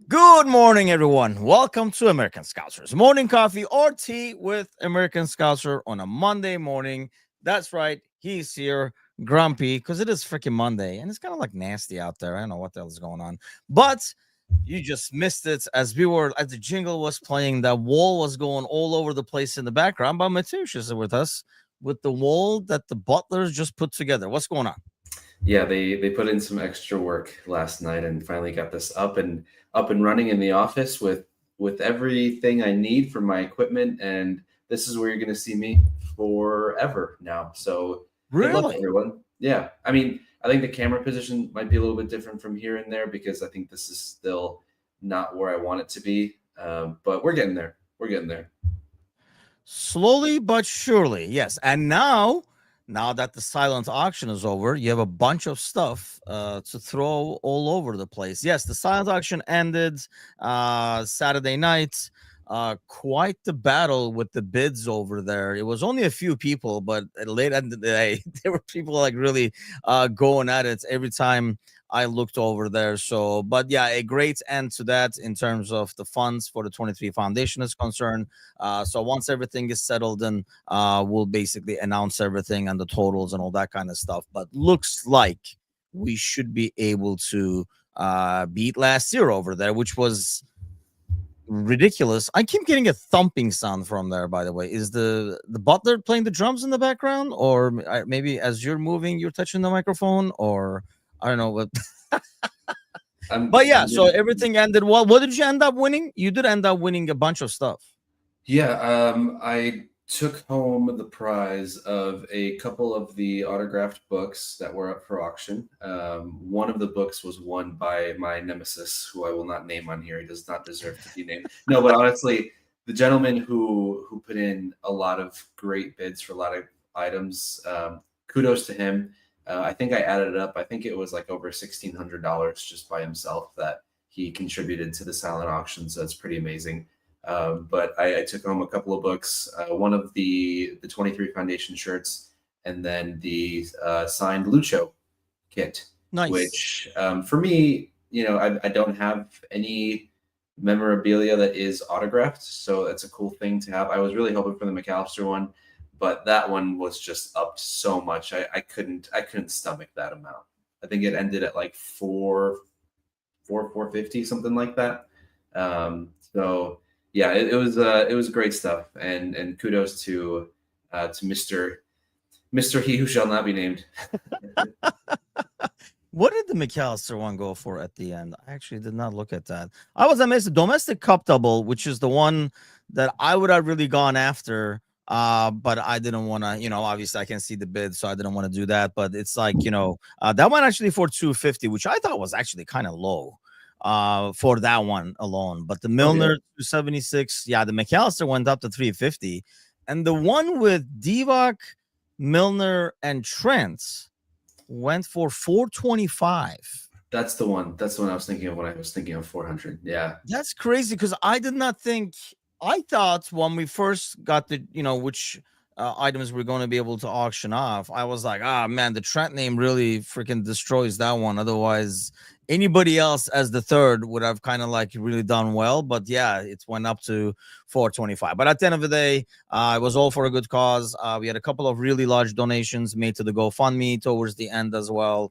Good morning, everyone. Welcome to American Scousers Morning Coffee or Tea with American Scouser on a Monday morning. That's right, he's here, grumpy, because it is freaking Monday and it's kind of like nasty out there. I don't know what the hell is going on, but you just missed it as the jingle was playing. That wall was going all over the place in the background. But Mateusz is with us with the wall that the butlers just put together. What's going on? Yeah, they put in some extra work last night and finally got this up and running in the office with everything I need for my equipment, and this is where you're going to see me forever now. So good luck, Really? everyone. Yeah, I mean, I think the camera position might be a little bit different from here and there because I think this is still not where I want it to be. But we're getting there. We're getting there. Slowly but surely, yes. And now that the silent auction is over, you have a bunch of stuff to throw all over the place. Yes, the silent auction ended Saturday night. Quite the battle with the bids over there. It was only a few people, but late at the day, there were people like really going at it every time I looked over there. So, but yeah, a great end to that in terms of the funds for the 23 Foundation is concerned. So once everything is settled, then we'll basically announce everything and the totals and all that kind of stuff. But looks like we should be able to beat last year over there, which was ridiculous. I keep getting a thumping sound from there. By the way, is the butler playing the drums in the background, or maybe as you're moving, you're touching the microphone, or I don't know what. I'm But yeah, I'm so gonna everything ended well. What did you end up winning? You did end up winning a bunch of stuff. Yeah, I took home the prize of a couple of the autographed books that were up for auction. One of the books was won by my nemesis, who I will not name on here. He does not deserve to be named. No, but honestly, the gentleman who put in a lot of great bids for a lot of items, kudos to him. I think I added it up. I think it was like over $1,600 just by himself that he contributed to the silent auction. So it's pretty amazing. But I took home a couple of books, one of the 23 Foundation shirts, and then the signed Lucho kit, Nice. which for me, I don't have any memorabilia that is autographed, so that's a cool thing to have. I was really hoping for the McAllister one, but that one was just upped so much. I couldn't stomach that amount. I think it ended at like 450, something like that. So yeah, it was great stuff, and kudos to Mister He Who Shall Not Be Named. What did the McAllister one go for at the end? I actually did not look at that. I was amazed. The domestic cup double, which is the one that I would have really gone after. But I didn't want to, obviously I can see the bid, so I didn't want to do that. But it's like, that one actually for 250, which I thought was actually kind of low for that one alone. But the Oh yeah, Milner 276, yeah, the McAllister went up to 350. And the one with Divock, Milner, and Trent went for 425. that's the one. That's the one I was thinking of when I was thinking of 400. Yeah, That's crazy because I did not think. I thought when we first got the, which items we're going to be able to auction off, I was like, ah, man, the Trent name really freaking destroys that one. Otherwise, anybody else as the third would have kind of like really done well. But yeah, it went up to 425. But at the end of the day, it was all for a good cause. We had a couple of really large donations made to the GoFundMe towards the end as well,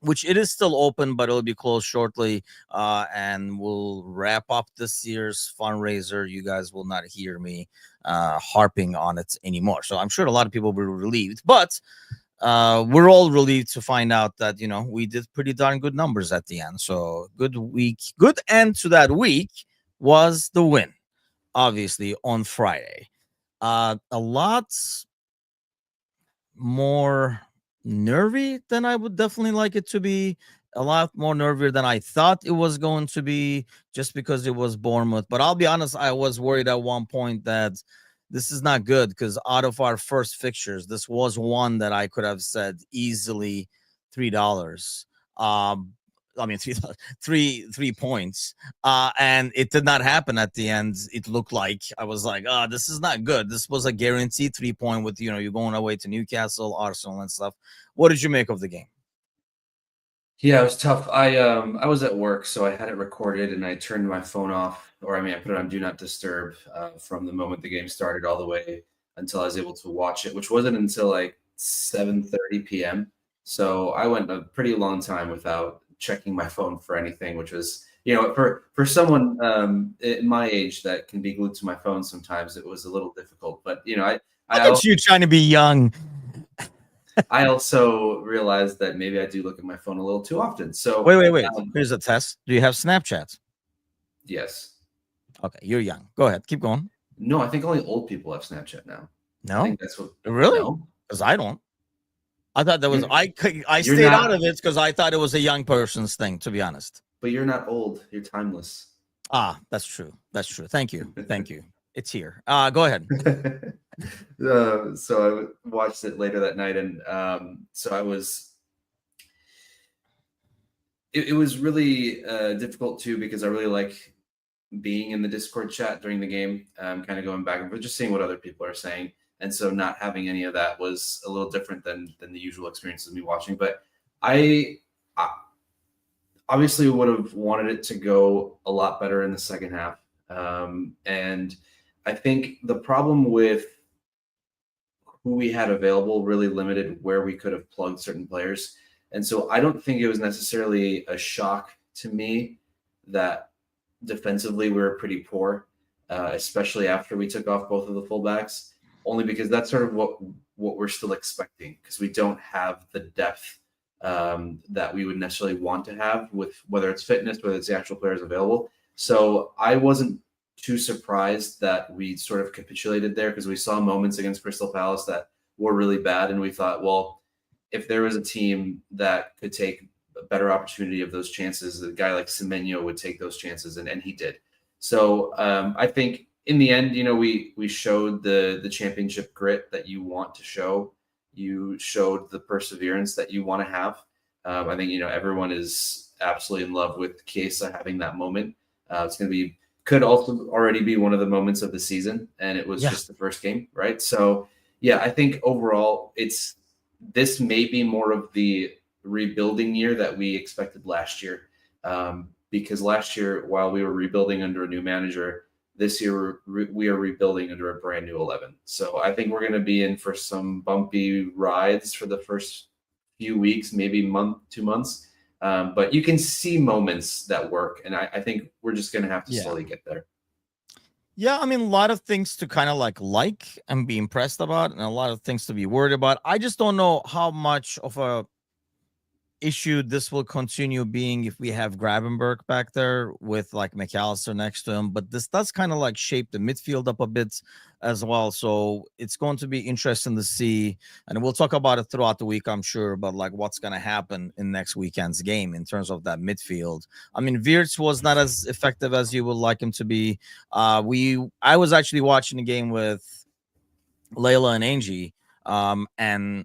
which it is still open, but it'll be closed shortly. And we'll wrap up this year's fundraiser. You guys will not hear me harping on it anymore. So I'm sure a lot of people were relieved, but we're all relieved to find out that, we did pretty darn good numbers at the end. So good week, good end to that week was the win, obviously, on Friday. A lot more nervy than I would definitely like it to be. A lot more nervier than I thought it was going to be, just because it was Bournemouth. But I'll be honest, I was worried at one point that this is not good because out of our first fixtures, this was one that I could have said easily $3. I mean, three points. And it did not happen at the end. It looked like I was like, oh, this is not good. This was a guaranteed 3 point with, you're going away to Newcastle, Arsenal, and stuff. What did you make of the game? Yeah, it was tough. I was at work, so I had it recorded, and I turned my phone off, or I mean, I put it on Do Not Disturb from the moment the game started all the way until I was able to watch it, which wasn't until like 7:30 p.m. So I went a pretty long time without checking my phone for anything, which was, for someone in my age that can be glued to my phone sometimes, it was a little difficult. But I Look at you trying to be young. I also realized that maybe I do look at my phone a little too often. So Wait. Here's a test. Do you have Snapchat? yes. Okay, you're young. Go ahead. Keep going. No, I think only old people have Snapchat now. I No? think that's what. Really? No, Because I don't. I thought that was you're I you're stayed out not, of it because I thought it was a young person's thing, to be honest. but you're not old. You're timeless. That's true. That's true. Thank you. Thank you. It's here. Go ahead. So I watched it later that night, and so I was. It was really difficult too because I really like being in the Discord chat during the game, kind of going back and forth, just seeing what other people are saying. And so not having any of that was a little different than the usual experience of me watching. But I obviously would have wanted it to go a lot better in the second half. And I think the problem with who we had available really limited where we could have plugged certain players. And so I don't think it was necessarily a shock to me that defensively we were pretty poor, especially after we took off both of the fullbacks, only because that's sort of what we're still expecting because we don't have the depth that we would necessarily want to have with whether it's fitness, whether it's the actual players available. So I wasn't too surprised that we sort of capitulated there because we saw moments against Crystal Palace that were really bad, and we thought, well, if there was a team that could take a better opportunity of those chances, a guy like Semenyo would take those chances, and he did. So I think in the end, we showed the championship grit that you want to show. You showed the perseverance that you want to have. I think everyone is absolutely in love with Chiesa having that moment. It's going to be could also already be one of the moments of the season, and it was just the first game, right? So yeah, I think overall this may be more of the rebuilding year that we expected last year. Because last year, while we were rebuilding under a new manager, this year we are rebuilding under a brand new 11. So I think we're going to be in for some bumpy rides for the first few weeks, maybe month, 2 months. But you can see moments that work, and I think we're just going to have to slowly get there. Yeah, I mean, a lot of things to kind of like and be impressed about, and a lot of things to be worried about. I just don't know how much of a issue this will continue being if we have Gravenberg back there with like McAllister next to him, but this does kind of like shape the midfield up a bit as well. So it's going to be interesting to see, and we'll talk about it throughout the week, I'm sure, but like what's going to happen in next weekend's game in terms of that midfield. I mean, Wirtz was not as effective as you would like him to be. I was actually watching the game with Layla and Angie, and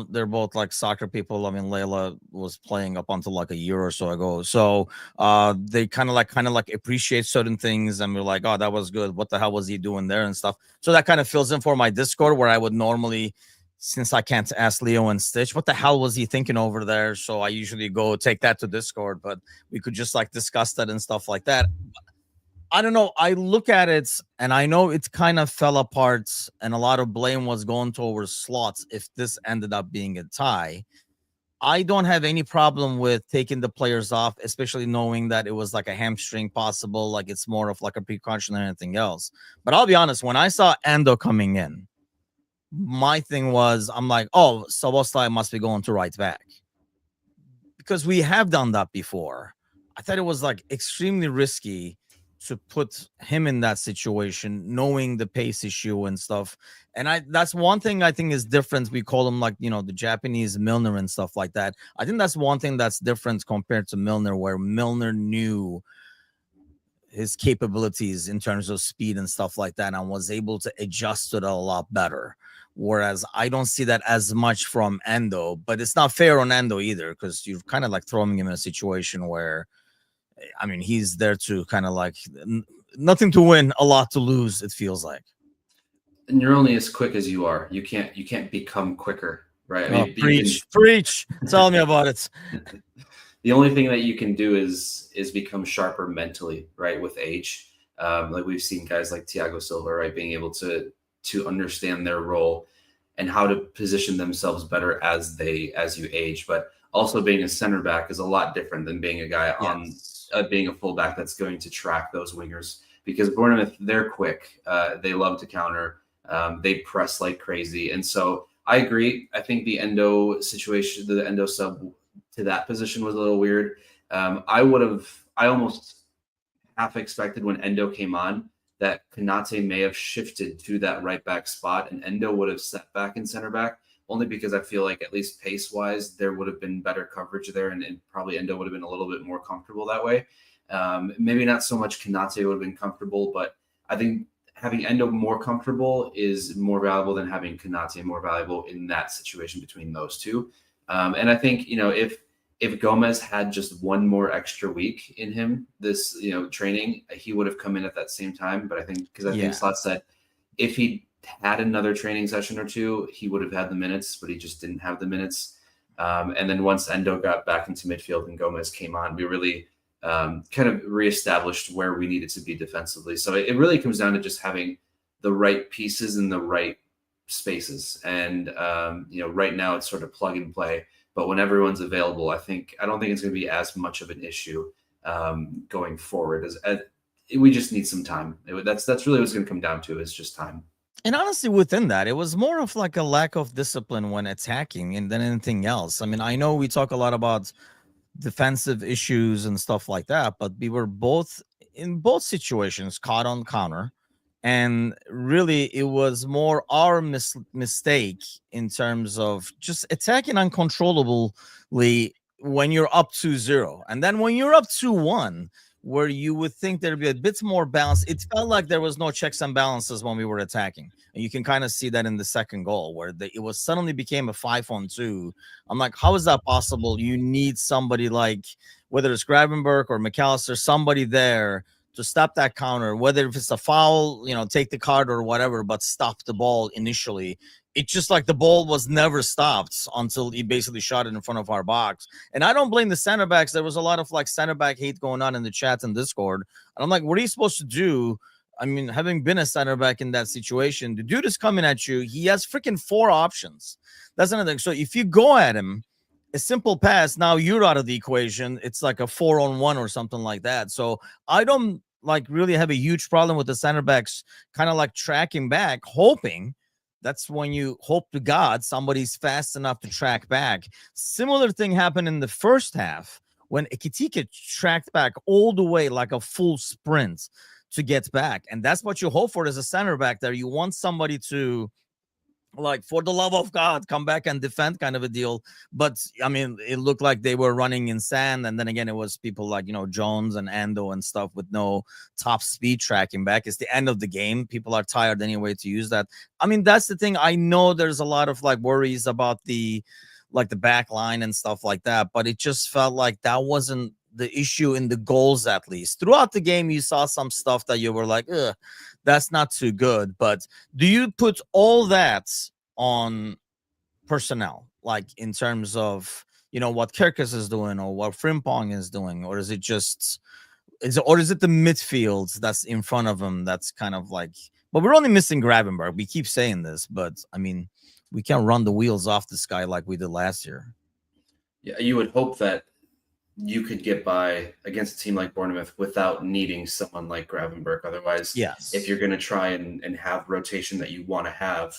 they're both like soccer people. I mean, Layla was playing up until like a year or so ago. So they kind of like appreciate certain things, and we're like, oh, that was good. What the hell was he doing there and stuff? So that kind of fills in for my Discord where I would normally, since I can't ask Leo and Stitch, what the hell was he thinking over there? So I usually go take that to Discord, but we could just like discuss that and stuff like that. I don't know. I look at it and I know it kind of fell apart, and a lot of blame was going towards slots if this ended up being a tie. I don't have any problem with taking the players off, especially knowing that it was like a hamstring possible, like it's more of like a precaution than anything else. But I'll be honest, when I saw Endo coming in, my thing was, I'm like, oh, Sabostai must be going to right back because we have done that before. I thought it was like extremely risky to put him in that situation, knowing the pace issue and stuff. And that's one thing I think is different. We call him like, the Japanese Milner and stuff like that. I think that's one thing that's different compared to Milner, where Milner knew his capabilities in terms of speed and stuff like that and was able to adjust to it a lot better. Whereas I don't see that as much from Endo, but it's not fair on Endo either, because you're kind of like throwing him in a situation where, I mean, he's there to kind of like nothing to win, a lot to lose, it feels like. And you're only as quick as you are. You can't become quicker. right? I Oh, mean, you can. preach. Tell me about it. The only thing that you can do is become sharper mentally, right? With age, like we've seen guys like Thiago Silva, right, being able to understand their role and how to position themselves better as you age. But also being a center back is a lot different than being a guy on Yes. being a fullback that's going to track those wingers because Bournemouth, they're quick. They love to counter. They press like crazy, and so I agree. I think the Endo situation, the Endo sub to that position was a little weird. I almost half expected when Endo came on that Konate may have shifted to that right back spot and Endo would have set back in center back, only because I feel like at least pace wise, there would have been better coverage there and probably Endo would have been a little bit more comfortable that way. Maybe not so much Konate would have been comfortable, but I think having Endo more comfortable is more valuable than having Konate more valuable in that situation between those two. And I think, if Gomez had just one more extra week in him this, training, he would have come in at that same time. But I think Yeah. Slot said if he had another training session or two, he would have had the minutes, but he just didn't have the minutes. And then once Endo got back into midfield and Gomez came on, we really kind of reestablished where we needed to be defensively. So it really comes down to just having the right pieces in the right spaces. And, right now it's sort of plug and play. But when everyone's available, I don't think it's going to be as much of an issue going forward. As we just need some time. That's really what's going to come down to is just time. And honestly, within that, it was more of like a lack of discipline when attacking and than anything else. I mean, I know we talk a lot about defensive issues and stuff like that, but we were both in both situations caught on counter. And really, it was more our mistake in terms of just attacking uncontrollably when you're up 2-0. And then when you're up 2-1, where you would think there'd be a bit more balance, it felt like there was no checks and balances when we were attacking. And you can kind of see that in the second goal, where it was suddenly became a 5-on-2. I'm like, how is that possible? You need somebody like, whether it's Gravenberg or McAllister, somebody there to stop that counter, whether if it's a foul, take the card or whatever, but stop the ball initially. It's just like the ball was never stopped until he basically shot it in front of our box. And I don't blame the center backs. There was a lot of like center back hate going on in the chat and Discord. And I'm like, what are you supposed to do? I mean, having been a center back in that situation, the dude is coming at you. He has freaking 4 options. That's another thing. So if you go at him, a simple pass, now you're out of the equation. It's like a 4-on-1 or something like that. So I don't like really have a huge problem with the center backs kind of like tracking back, hoping. That's when you hope to God somebody's fast enough to track back. Similar thing happened in the first half when Ekitike tracked back all the way like a full sprint to get back. And that's what you hope for as a center back there. You want somebody to, like, for the love of God, come back and defend kind of a deal. But I mean, it looked like they were running in sand. And then again, it was people like, Jones and Ando and stuff with no top speed tracking back. It's the end of the game. People are tired anyway to use that. I mean, that's the thing. I know there's a lot of like worries about the back line and stuff like that, but it just felt like that wasn't the issue in the goals. At least throughout the game, you saw some stuff that you were like, ugh, that's not too good. But do you put all that on personnel, like in terms of what Kirkus is doing or what Frimpong is doing, or is it just is it the midfield that's in front of him that's kind of like? But we're only missing Gravenberg. We keep saying this, but I mean, we can't run the wheels off this guy like we did last year. Yeah, you would hope that you could get by against a team like Bournemouth without needing someone like Gravenberg. Otherwise, Yes. if you're going to try and have rotation that you want to have,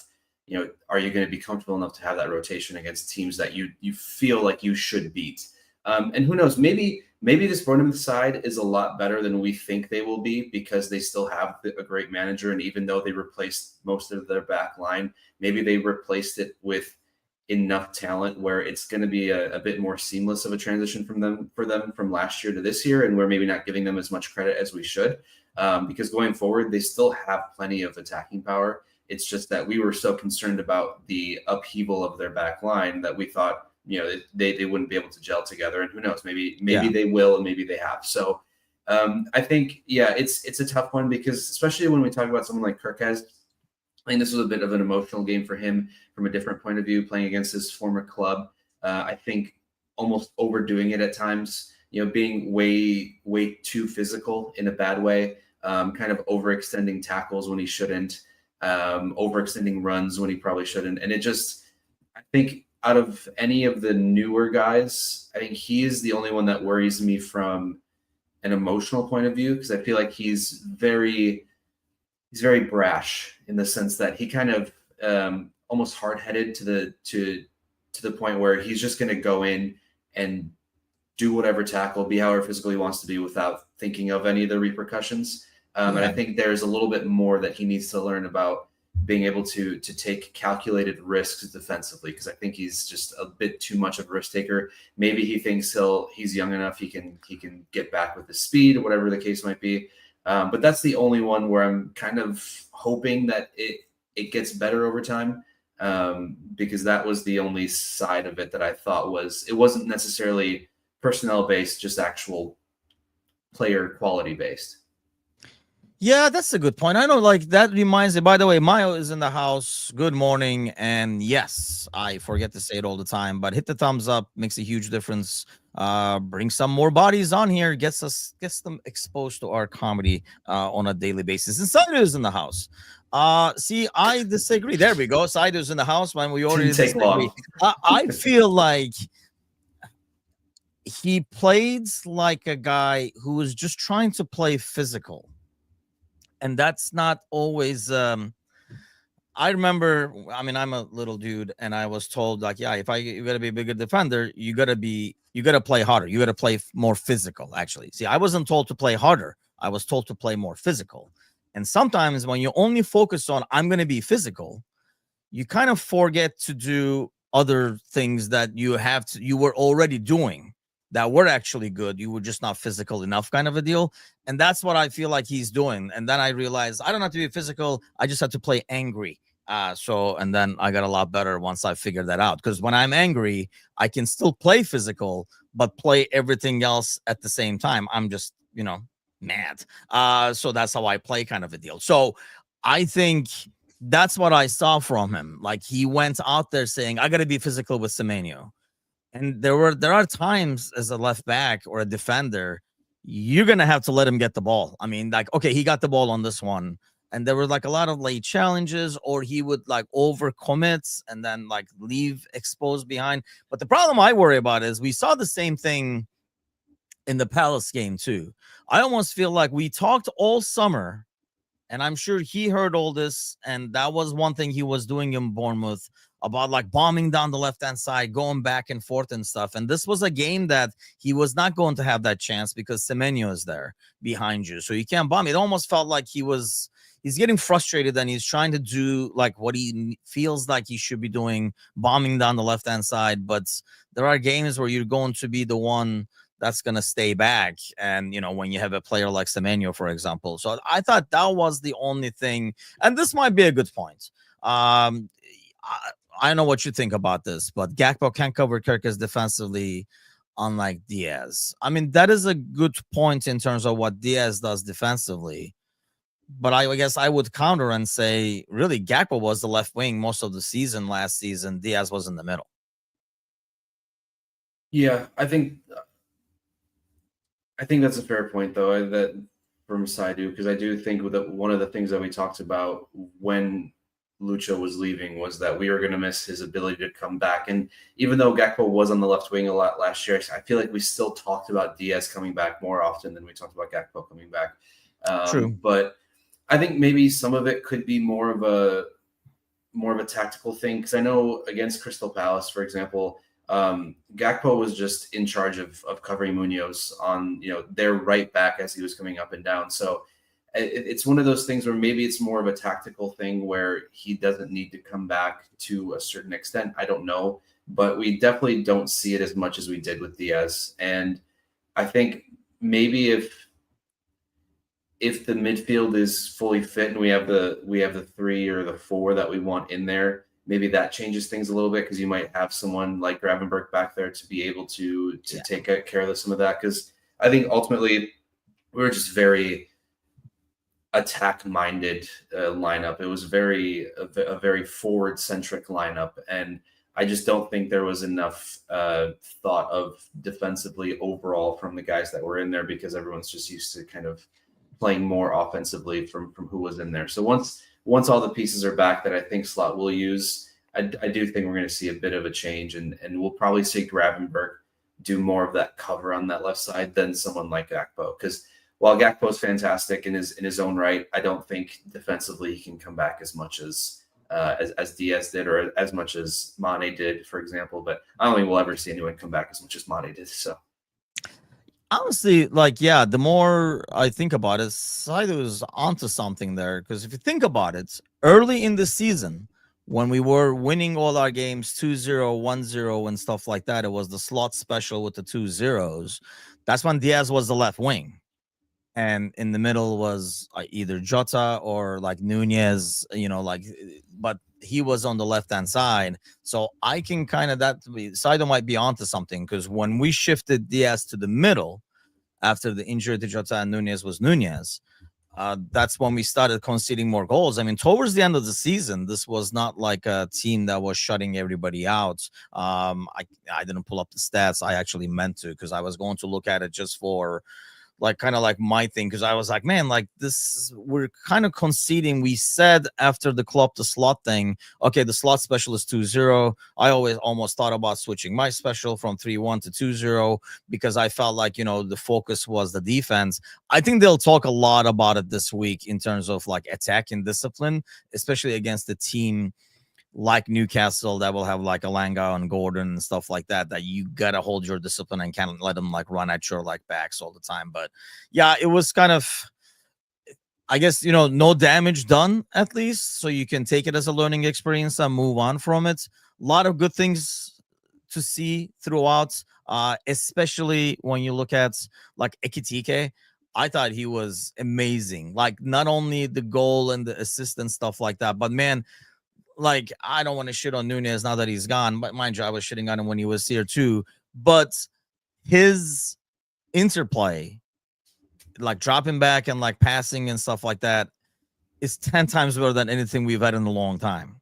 are you going to be comfortable enough to have that rotation against teams that you feel like you should beat? And who knows, maybe this Bournemouth side is a lot better than we think they will be because they still have a great manager. And even though they replaced most of their back line, maybe they replaced it with enough talent where it's going to be a bit more seamless of a transition for them from last year to this year, and we're maybe not giving them as much credit as we should, because going forward they still have plenty of attacking power. It's just that we were so concerned about the upheaval of their back line that we thought they wouldn't be able to gel together, and who knows, maybe they will and maybe they have. So I think it's a tough one because especially when we talk about someone like Kirkaz, I think this was a bit of an emotional game for him from a different point of view, playing against his former club. I think almost overdoing it at times, being way too physical in a bad way, kind of overextending tackles when he shouldn't, overextending runs when he probably shouldn't. And I think out of any of the newer guys, I think he is the only one that worries me from an emotional point of view, because I feel like he's very brash in the sense that he kind of almost hard-headed to the point where he's just going to go in and do whatever tackle, be however physical he wants to be without thinking of any of the repercussions. And I think there's a little bit more that he needs to learn about being able to take calculated risks defensively, because I think he's just a bit too much of a risk taker. Maybe he thinks he's young enough, he can get back with his speed or whatever the case might be. But that's the only one where I'm kind of hoping that it gets better over time, because that was the only side of it that I thought it wasn't necessarily personnel based, just actual player quality based. Yeah, that's a good point. I know, like, that reminds me, by the way, Mayo is in the house. Good morning. And yes, I forget to say it all the time, but hit the thumbs up, makes a huge difference. Bring some more bodies on here, gets them exposed to our comedy on a daily basis. And Saido's in the house. See, I disagree. There we go. Saido's in the house, man. We already Didn't take disagree. I feel like he played like a guy who was just trying to play physical. And that's not always I remember, I mean, I'm a little dude and I was told, like, yeah, you gotta be a bigger defender, you gotta play harder, you gotta play more physical. Actually, see, I wasn't told to play harder, I was told to play more physical. And sometimes when you only focus on I'm gonna be physical, you kind of forget to do other things that you were already doing that were actually good. You were just not physical enough, kind of a deal. And that's what I feel like he's doing. And then I realized I don't have to be physical. I just have to play angry. And then I got a lot better once I figured that out. Because when I'm angry, I can still play physical, but play everything else at the same time. I'm just, mad. So that's how I play, kind of a deal. So I think that's what I saw from him. Like, he went out there saying, I got to be physical with Semenyo. And there are times as a left back or a defender, you're gonna have to let him get the ball. I mean, like, okay, he got the ball on this one, and there were like a lot of late challenges, or he would like overcommit and then like leave exposed behind. But the problem I worry about is we saw the same thing in the Palace game too. I almost feel like we talked all summer, and I'm sure he heard all this, and that was one thing he was doing in Bournemouth, about like bombing down the left-hand side, going back and forth and stuff. And this was a game that he was not going to have that chance because Semenyo is there behind you. So you can't bomb. It almost felt like he's getting frustrated and he's trying to do like what he feels like he should be doing, bombing down the left-hand side. But there are games where you're going to be the one that's going to stay back. And, when you have a player like Semenyo, for example. So I thought that was the only thing. And this might be a good point. I know what you think about this, but Gakpo can't cover Kirkes defensively, unlike Diaz. I mean, that is a good point in terms of what Diaz does defensively. But I guess I would counter and say, really, Gakpo was the left wing most of the season last season. Diaz was in the middle. Yeah, I think that's a fair point, though, that from Saidu, because I do think that one of the things that we talked about when Lucho was leaving was that we were going to miss his ability to come back. And even though Gakpo was on the left wing a lot last year, I feel like we still talked about Diaz coming back more often than we talked about Gakpo coming back. True. But I think maybe some of it could be more of a tactical thing, because I know against Crystal Palace, for example, Gakpo was just in charge of covering Munoz on their right back as he was coming up and down. So it's one of those things where maybe it's more of a tactical thing where he doesn't need to come back to a certain extent. I don't know, but we definitely don't see it as much as we did with Diaz. And I think maybe if the midfield is fully fit and we have the 3 or the 4 that we want in there, maybe that changes things a little bit, because you might have someone like Gravenberch back there to be able to take care of some of that. Because I think ultimately we were just very attack-minded lineup. It was a very forward-centric lineup, and I just don't think there was enough thought of defensively overall from the guys that were in there, because everyone's just used to kind of playing more offensively from who was in there. So once all the pieces are back that I think Slot will use, I do think we're going to see a bit of a change, and we'll probably see Gravenberg do more of that cover on that left side than someone like Gakpo. Because while Gakpo is fantastic in his own right, I don't think defensively he can come back as much as Diaz did, or as much as Mane did, for example. But I don't think we'll ever see anyone come back as much as Mane did. So honestly, like, yeah, the more I think about it, Saido's onto something there. Because if you think about it, early in the season, when we were winning all our games 2-0, 1-0, and stuff like that, it was the slot special with the 2 zeros. That's when Diaz was the left wing. And in the middle was either Jota or like Nunez, but he was on the left-hand side. So I can kind of, Saido might be onto something, because when we shifted Diaz to the middle after the injury to Jota and Nunez was Nunez, that's when we started conceding more goals. I mean, towards the end of the season, this was not like a team that was shutting everybody out. I didn't pull up the stats. I actually meant to, because I was going to look at it just for like kind of like my thing, because I was like, man, like this, we're kind of conceding. We said after the club to slot thing, okay, the slot special is 2-0. I always almost thought about switching my special from 3-1 to 2-0, because I felt like, the focus was the defense. I think they'll talk a lot about it this week in terms of like attack and discipline, especially against the team like Newcastle that will have like Alanga and Gordon and stuff like that, that you gotta hold your discipline and can't let them like run at your like backs all the time. But yeah, it was kind of, I guess, no damage done at least, so you can take it as a learning experience and move on from it. A lot of good things to see throughout, especially when you look at like Ekitike. I thought he was amazing. Like not only the goal and the assist and stuff like that, but man, like, I don't want to shit on Nunez now that he's gone, but mind you, I was shitting on him when he was here too. But his interplay, like dropping back and like passing and stuff like that, is 10 times better than anything we've had in a long time.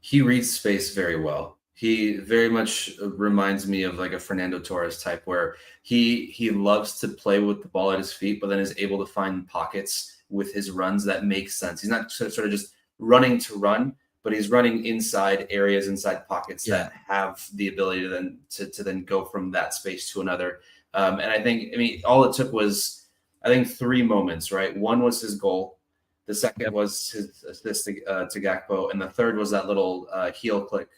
He reads space very well. He very much reminds me of like a Fernando Torres type, where he loves to play with the ball at his feet, but then is able to find pockets with his runs that make sense. He's not sort of just running to run, but he's running inside areas, inside pockets that have the ability to then go from that space to another. And I mean, all it took was, I think, 3 moments, right? One was his goal. The second was his assist to Gakpo. And the third was that little heel click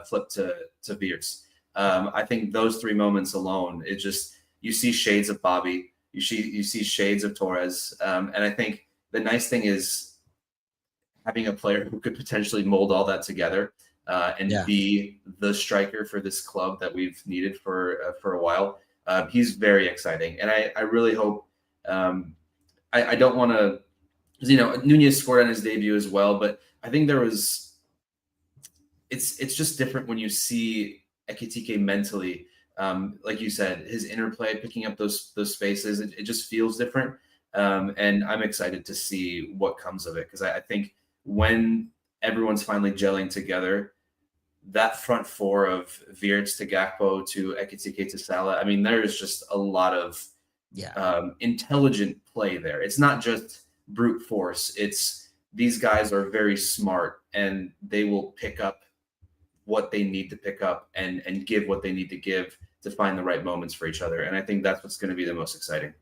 flip to Veers. I think those 3 moments alone, it just, you see shades of Bobby. You see shades of Torres. And I think the nice thing is, having a player who could potentially mold all that together and be the striker for this club that we've needed for a while. He's very exciting, and I really hope. I don't want to, Nunez scored on his debut as well, but I think there was. It's just different when you see Ekitike mentally, like you said, his interplay, picking up those spaces. It just feels different, and I'm excited to see what comes of it, because I think, when everyone's finally gelling together, that front four of Virts to Gakpo to Ekitike to Salah, I mean, there is just a lot of intelligent play there. It's not just brute force. It's, these guys are very smart, and they will pick up what they need to pick up and give what they need to give to find the right moments for each other. And I think that's what's going to be the most exciting.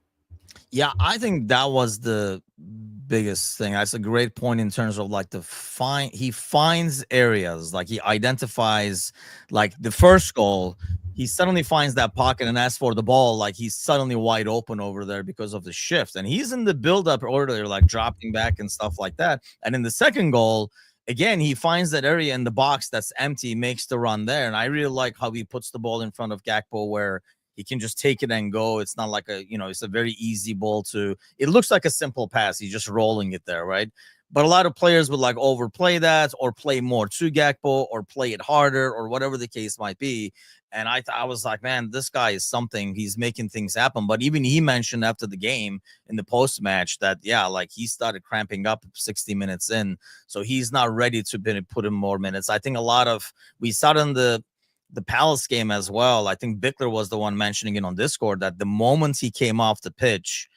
Yeah, I think that was the biggest thing. That's a great point in terms of like he finds areas, like he identifies, like the first goal, he suddenly finds that pocket and asks for the ball, like he's suddenly wide open over there because of the shift, and he's in the build-up order, like dropping back and stuff like that. And in the second goal, again, he finds that area in the box that's empty, makes the run there. And I really like how he puts the ball in front of Gakpo, where he can just take it and go. It's not like it's a very easy ball to, it looks like a simple pass. He's just rolling it there, right? But a lot of players would like overplay that, or play more to Gakpo, or play it harder, or whatever the case might be. And I was like, man, this guy is something. He's making things happen. But even he mentioned after the game in the post match that, yeah, like he started cramping up 60 minutes in. So he's not ready to put in more minutes. I think a lot of, we saw it in the Palace game as well. I think Bickler was the one mentioning it on Discord that the moment he came off the pitch,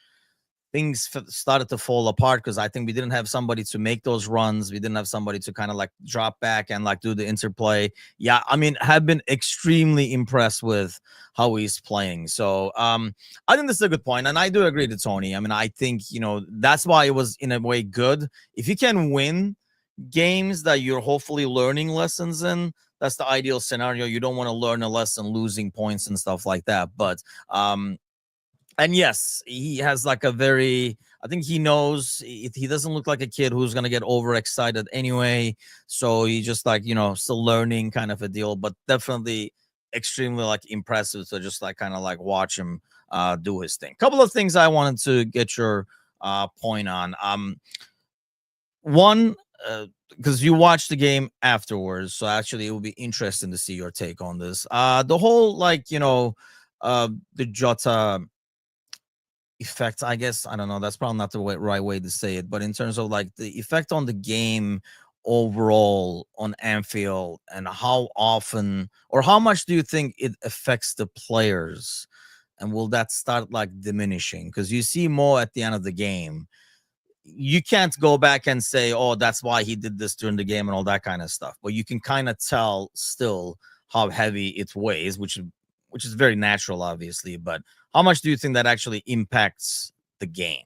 things started to fall apart because I think we didn't have somebody to make those runs. We didn't have somebody to kind of like drop back and like do the interplay. Yeah, I mean, have been extremely impressed with how he's playing. So I think this is a good point, and I do agree to Tony. I mean, I think that's why it was in a way good. If you can win games that you're hopefully learning lessons in, that's the ideal scenario. You don't want to learn a lesson losing points and stuff like that. But and yes, he has like a very, I think he knows he doesn't look like a kid who's going to get overexcited anyway. So he just like, still learning kind of a deal, but definitely extremely like impressive to just like kind of like watch him do his thing. Couple of things I wanted to get your point on. One, because you watched the game afterwards, so actually it will be interesting to see your take on this. The whole like, the Jota effect, I guess, I don't know, that's probably not the right way to say it, but in terms of like the effect on the game overall on Anfield, and how often or how much do you think it affects the players, and will that start like diminishing? Because you see more at the end of the game, you can't go back and say, oh, that's why he did this during the game and all that kind of stuff, but you can kind of tell still how heavy it weighs, which is very natural, obviously. But how much do you think that actually impacts the game?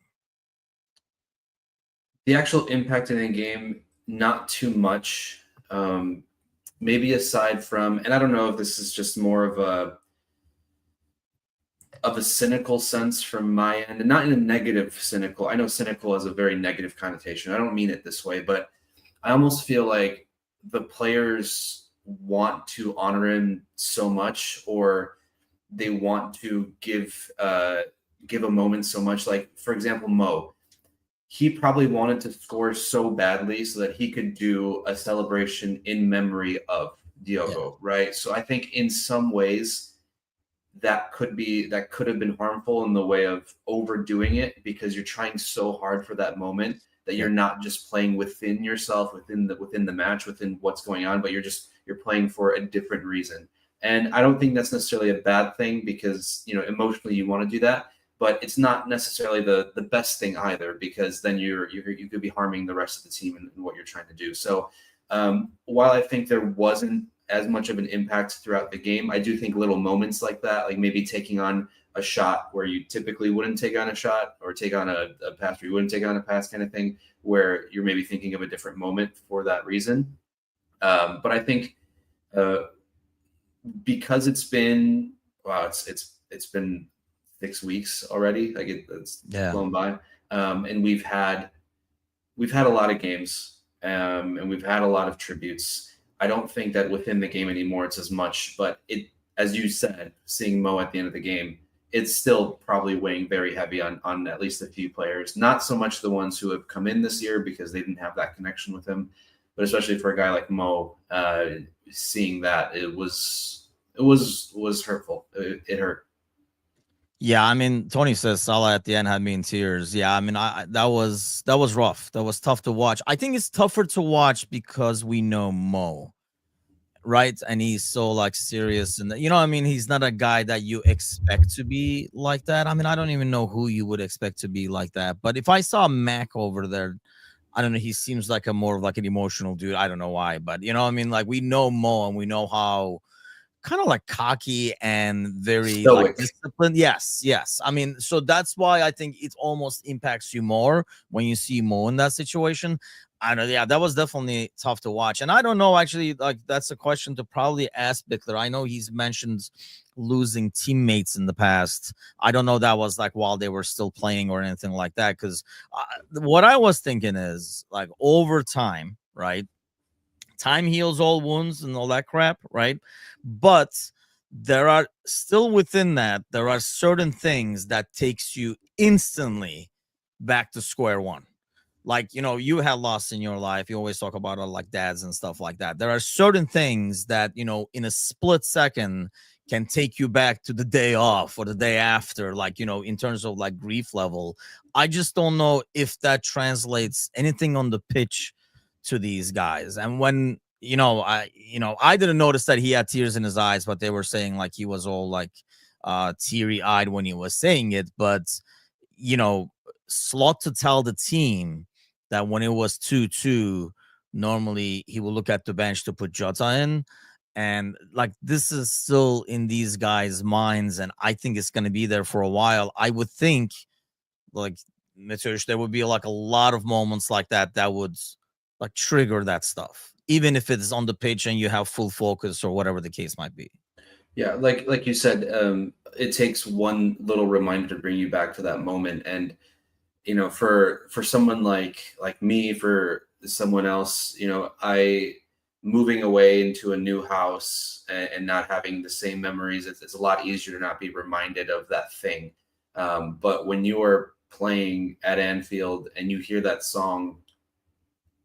The actual impact in the game, not too much. Maybe aside from, and I don't know if this is just more of a cynical sense from my end, and not in a negative cynical. I know cynical has a very negative connotation. I don't mean it this way, but I almost feel like the players want to honor him so much, or they want to give a moment so much. Like, for example, Mo, he probably wanted to score so badly so that he could do a celebration in memory of Diogo, right? So I think in some ways that could have been harmful in the way of overdoing it, because you're trying so hard for that moment that you're not just playing within yourself, within the match, within what's going on, but you're playing for a different reason. And I don't think that's necessarily a bad thing, because emotionally you want to do that, but it's not necessarily the best thing either, because then you could be harming the rest of the team and what you're trying to do. So while I think there wasn't as much of an impact throughout the game, I do think little moments like that, like maybe taking on a shot where you typically wouldn't take on a shot, or take on a pass where you wouldn't take on a pass, kind of thing, where you're maybe thinking of a different moment for that reason. But I think because it's been, wow, it's been 6 weeks already. Like it's flown by, and we've had a lot of games, and we've had a lot of tributes. I don't think that within the game anymore it's as much, but it, as you said, seeing Mo at the end of the game, it's still probably weighing very heavy on at least a few players. Not so much the ones who have come in this year because they didn't have that connection with him, but especially for a guy like Mo, seeing that it was hurtful. It hurt. Yeah, I mean, Tony says Salah at the end had me in tears. Yeah, I mean, that was rough. That was tough to watch. I think it's tougher to watch because we know Mo, right? And he's so like serious, and I mean, he's not a guy that you expect to be like that. I mean, I don't even know who you would expect to be like that. But if I saw Mac over there, I don't know, he seems like a more of like an emotional dude. I don't know why, but I mean, like we know Mo, and we know how kind of like cocky and very like Stoic. disciplined. Yes. I mean, so that's why I think it almost impacts you more when you see Mo in that situation. I know, yeah, that was definitely tough to watch. And I don't know, actually, like that's a question to probably ask Bickler. I know he's mentioned losing teammates in the past. I don't know that was like while they were still playing or anything like that. Because what I was thinking is like over time, right? Time heals all wounds and all that crap, right? But there are still within that, there are certain things that takes you instantly back to square one. Like, you had loss in your life. You always talk about it like dads and stuff like that. There are certain things that, in a split second can take you back to the day off or the day after, like, in terms of like grief level. I just don't know if that translates anything on the pitch to these guys. And when, I didn't notice that he had tears in his eyes, but they were saying like he was all like teary eyed when he was saying it. But, you know, Slot to tell the team that when it was 2-2, normally he will look at the bench to put Jota in. And like this is still in these guys' minds, and I think it's going to be there for a while. I would think, like Mitsush, there would be like a lot of moments like that that would like trigger that stuff, even if it's on the pitch and you have full focus or whatever the case might be. Yeah, like you said, it takes one little reminder to bring you back to that moment. And for someone like me, for someone else, I moving away into a new house and not having the same memories, it's a lot easier to not be reminded of that thing. But when you are playing at Anfield and you hear that song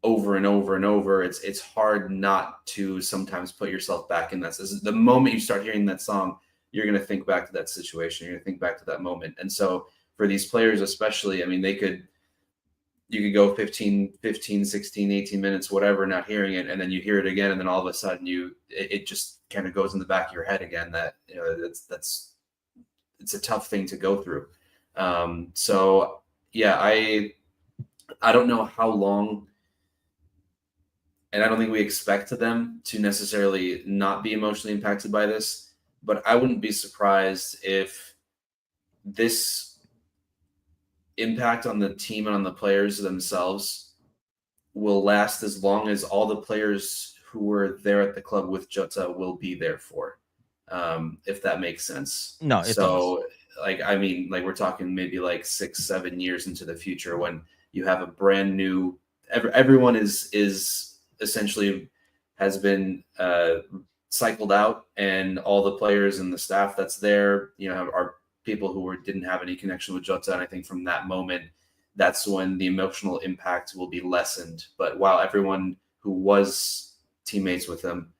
over and over and over, it's hard not to sometimes put yourself back in that. The moment you start hearing that song, you're going to think back to that situation. You're going to think back to that moment. And so for these players, especially, I mean, you could go 15, 16, 18 minutes, whatever, not hearing it. And then you hear it again. And then all of a sudden it just kind of goes in the back of your head again that, it's a tough thing to go through. So yeah, I don't know how long, and I don't think we expect them to necessarily not be emotionally impacted by this, but I wouldn't be surprised if this impact on the team and on the players themselves will last as long as all the players who were there at the club with Jota will be there for, if that makes sense. No, it so does. I mean, we're talking maybe like 6-7 years into the future when you have a brand new, everyone is essentially has been cycled out, and all the players and the staff that's there, are people who didn't have any connection with Jota. And I think from that moment, that's when the emotional impact will be lessened. But while everyone who was teammates with him,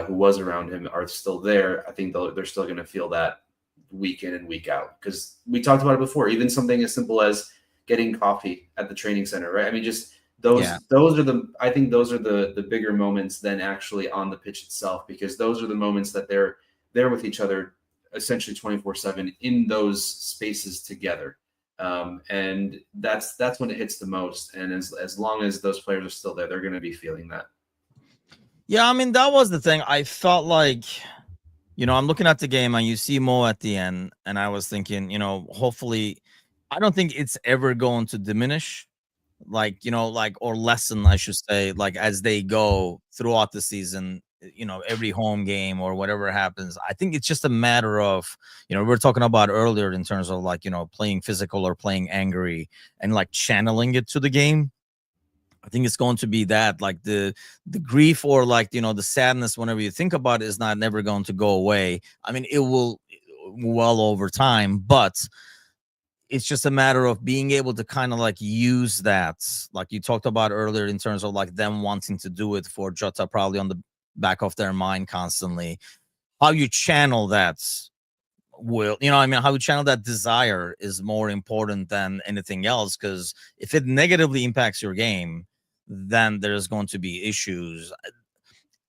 who was around him, are still there, I think they're still going to feel that week in and week out. Because we talked about it before, even something as simple as getting coffee at the training center, right? I mean, just those are I think those are the bigger moments than actually on the pitch itself, because those are the moments that they're there with each other essentially 24/7 in those spaces together. And that's when it hits the most. And as long as those players are still there, they're going to be feeling that. Yeah, I mean, that was the thing. I felt like, I'm looking at the game and you see Mo at the end, and I was thinking, hopefully, I don't think it's ever going to diminish, or lessen, I should say, like as they go throughout the season, every home game or whatever happens. I think it's just a matter of, we were talking about earlier in terms of like, playing physical or playing angry and like channeling it to the game. I think it's going to be that, like the grief or like, the sadness, whenever you think about it, is not never going to go away. I mean, it will well over time, but it's just a matter of being able to kind of like use that, like you talked about earlier, in terms of like them wanting to do it for Jota, probably on the back of their mind constantly. How you channel that how you channel that desire is more important than anything else. Because if it negatively impacts your game, then there's going to be issues.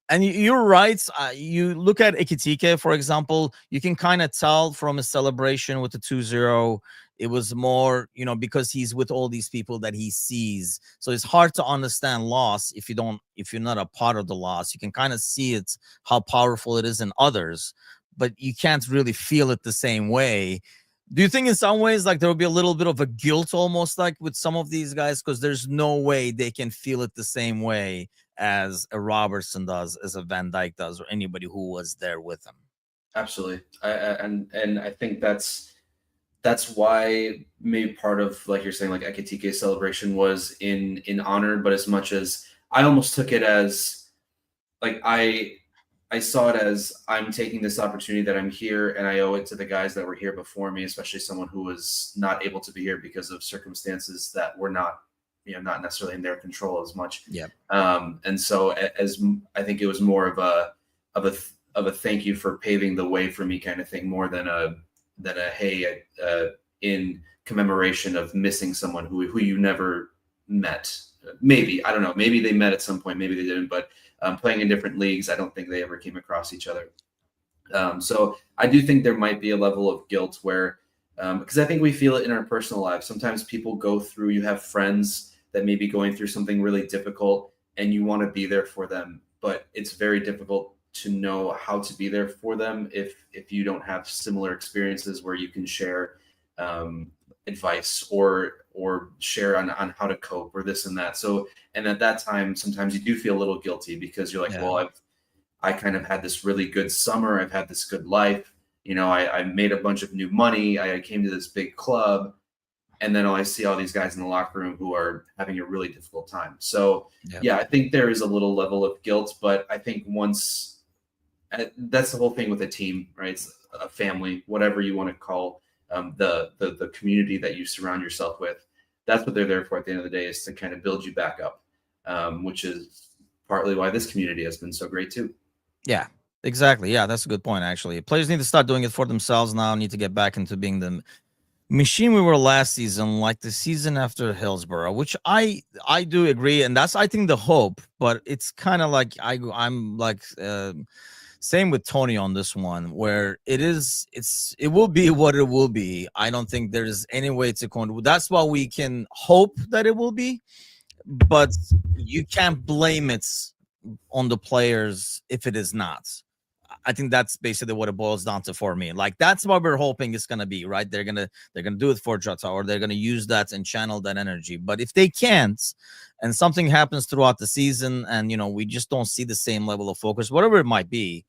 And you're right. You look at Ekitike, for example, you can kind of tell from his celebration with the 2-0, it was more, because he's with all these people that he sees. So it's hard to understand loss if you're not a part of the loss. You can kind of see it, how powerful it is in others, but you can't really feel it the same way. Do you think in some ways like there will be a little bit of a guilt almost like with some of these guys, because there's no way they can feel it the same way as a Robertson does, as a Van Dijk does, or anybody who was there with him? Absolutely. And I think that's why maybe part of, like you're saying, like Ekitike's celebration was in honor, but as much as I almost took it as like I saw it as, I'm taking this opportunity that I'm here and I owe it to the guys that were here before me, especially someone who was not able to be here because of circumstances that were not necessarily in their control as much. Yeah. And so as I think it was more of a thank you for paving the way for me kind of thing, more than a hey, in commemoration of missing someone who you never met. Maybe, I don't know, maybe they met at some point, maybe they didn't, but playing in different leagues, I don't think they ever came across each other. So I do think there might be a level of guilt where, because I think we feel it in our personal lives. Sometimes people go through, you have friends that may be going through something really difficult and you want to be there for them, but it's very difficult to know how to be there for them if you don't have similar experiences where you can share advice or share on how to cope or this and that. So, and at that time, sometimes you do feel a little guilty because you're like, Yeah. well, I kind of had this really good summer. I've had this good life. You know, I made a bunch of new money. I came to this big club. And then I see all these guys in the locker room who are having a really difficult time. So, Yeah. yeah, I think there is a little level of guilt. But I think once that's the whole thing with a team, right? It's a family, whatever you want to call the community that you surround yourself with. That's what they're there for at the end of the day, is to kind of build you back up, which is partly why this community has been so great too. Yeah, exactly. Yeah, that's a good point, actually. Players need to start doing it for themselves now, need to get back into being the machine we were last season, like the season after Hillsborough, which I do agree, and that's I think the hope. But it's kind of like I'm like same with Tony on this one, where it will be what it will be. I don't think there's any way to con. That's why we can hope that it will be, but you can't blame it on the players if it is not. I think that's basically what it boils down to for me. Like that's what we're hoping it's gonna be, right? They're gonna do it for Jota, or they're gonna use that and channel that energy. But if they can't, and something happens throughout the season, and we just don't see the same level of focus, whatever it might be,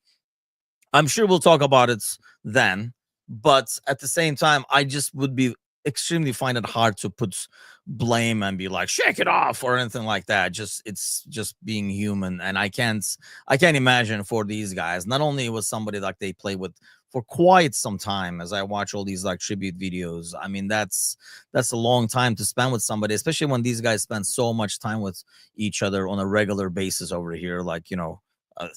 I'm sure we'll talk about it then. But at the same time, I just would be extremely find it hard to put blame and be like shake it off or anything like that. It's just being human, and I can't imagine for these guys. Not only was somebody like they play with for quite some time, as I watch all these like tribute videos. I mean, that's a long time to spend with somebody, especially when these guys spend so much time with each other on a regular basis over here, like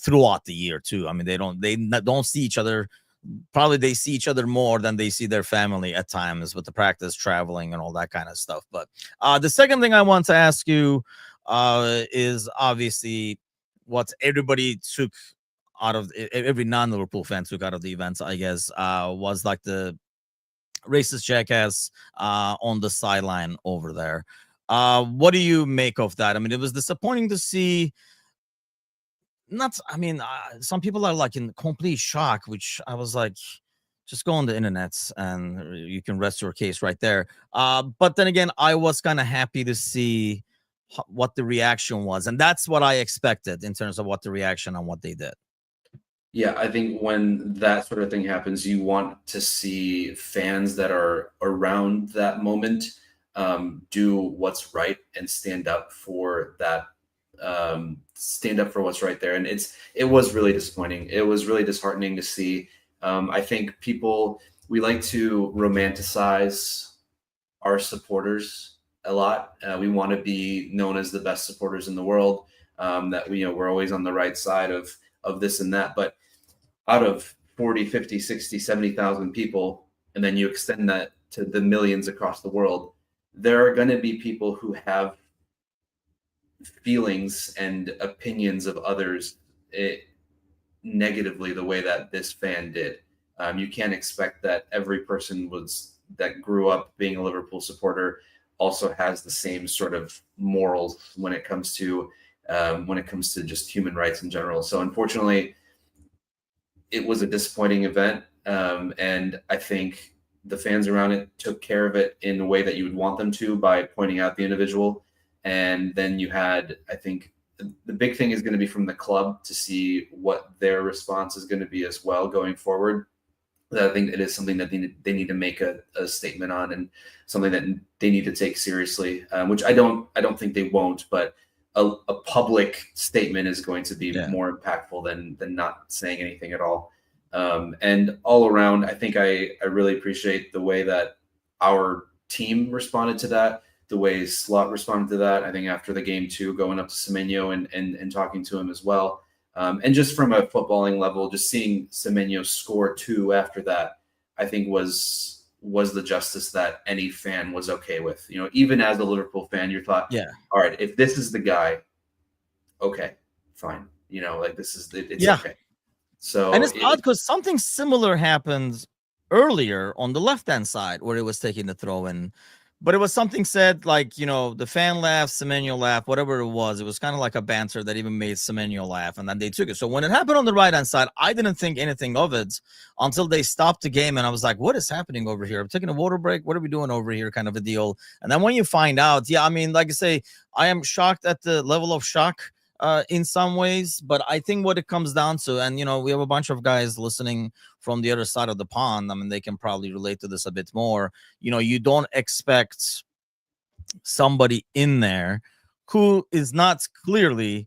throughout the year too. I mean, they don't see each other. Probably they see each other more than they see their family at times with the practice, traveling, and all that kind of stuff. But the second thing I want to ask you is obviously what everybody took out of every non-Liverpool fan took out of the events, I guess, was like the racist jackass on the sideline over there. What do you make of that? I mean, it was disappointing to see. Not, I mean, some people are like in complete shock, which I was like, just go on the internet and you can rest your case right there. But then again, I was kind of happy to see what the reaction was, and that's what I expected in terms of what the reaction on what they did. Yeah, I think when that sort of thing happens, you want to see fans that are around that moment do what's right and stand up for that, stand up for what's right there. And it was really disappointing. It was really disheartening to see. I think we like to romanticize our supporters a lot. We want to be known as the best supporters in the world. That we're always on the right side of this and that, but out of 40, 50, 60, 70,000 people, and then you extend that to the millions across the world, there are going to be people who have feelings and opinions of others negatively the way that this fan did. You can't expect that every person that grew up being a Liverpool supporter also has the same sort of morals when it comes to just human rights in general. So unfortunately, it was a disappointing event, and I think the fans around it took care of it in the way that you would want them to, by pointing out the individual. And then you had, I think, the big thing is going to be from the club to see what their response is going to be as well going forward. I think it is something that they need to make a statement on, and something that they need to take seriously, which I don't think they won't, but a public statement is going to be Yeah. more impactful than not saying anything at all. And all around, I think I really appreciate the way that our team responded to that, the way Slot responded to that. I think after the game too, going up to Semenyo and talking to him as well. And just from a footballing level, just seeing Semenyo score 2 after that, I think was the justice that any fan was okay with. You know, even as a Liverpool fan, you thought, Yeah. all right, if this is the guy, okay, fine. You know, like it's Yeah. okay. And So it's odd because something similar happened earlier on the left-hand side where it was taking the throw in. But it was something said like, you know, the fan laughed, Semenyo laughed, whatever it was. It was kind of like a banter that even made Semenyo laugh, and then they took it. So when it happened on the right-hand side, I didn't think anything of it until they stopped the game, and I was like, what is happening over here? I'm taking a water break. What are we doing over here? Kind of a deal. And then when you find out, yeah, I mean, like I say, I am shocked at the level of shock in some ways, but I think what it comes down to, and you know, we have a bunch of guys listening from the other side of the pond. I mean, they can probably relate to this a bit more. You know, you don't expect somebody in there who is not clearly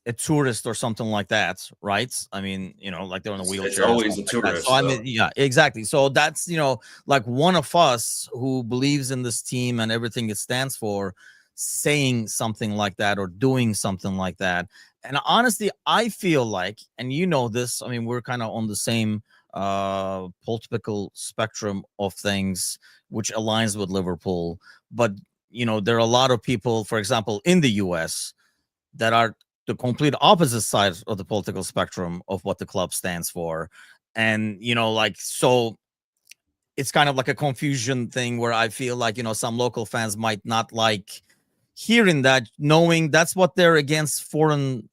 a tourist or something like that, right? I mean, you know, like they're in a it's wheelchair or always stuff a like that. So tourist, I though. mean, yeah, exactly. So that's, you know, like one of us who believes in this team and everything it stands for, saying something like that or doing something like that. And honestly, I feel like, and you know this, I mean, we're kind of on the same political spectrum of things, which aligns with Liverpool. But you know, there are a lot of people, for example, in the US that are the complete opposite side of the political spectrum of what the club stands for. And, you know, like, so it's kind of like a confusion thing where I feel like, you know, some local fans might not like hearing that, knowing that's what they're against foreign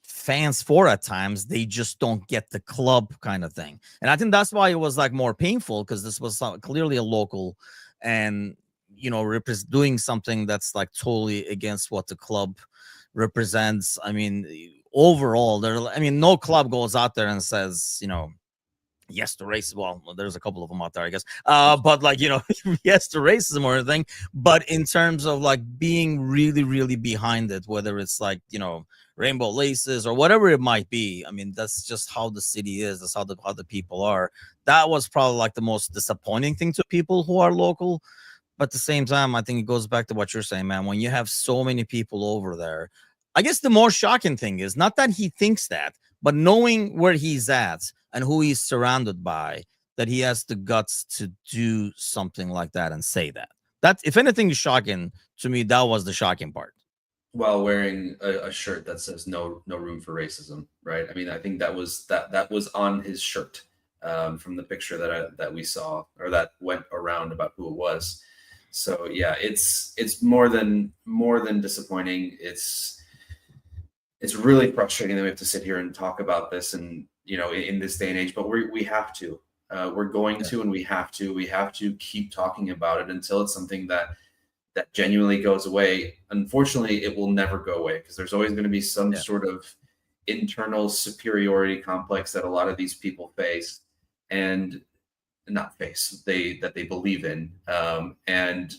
fans for at times. They just don't get the club kind of thing. And I think that's why it was like more painful, because this was clearly a local and, you know, doing something that's like totally against what the club represents. I mean, overall, I mean, no club goes out there and says, you know, yes to racism. Well, there's a couple of them out there, I guess. But like, you know, yes to racism or anything. But in terms of like being really, really behind it, whether it's like, you know, rainbow laces or whatever it might be. I mean, that's just how the city is. That's how the people are. That was probably like the most disappointing thing to people who are local. But at the same time, I think it goes back to what you're saying, man. When you have so many people over there, I guess the more shocking thing is not that he thinks that, but knowing where he's at and who he's surrounded by, that he has the guts to do something like that and say that. That, if anything is shocking to me, that was the shocking part. While wearing a shirt that says no room for racism, right? I mean, I think that was on his shirt, from the picture that we saw, or that went around about who it was. So yeah, it's more than disappointing. It's really frustrating that we have to sit here and talk about this, and you know, in this day and age. But we have to. We're going Yeah. to, and we have to keep talking about it until it's something that genuinely goes away. Unfortunately, it will never go away because there's always going to be some Yeah. sort of internal superiority complex that a lot of these people face, and not face that they believe in. And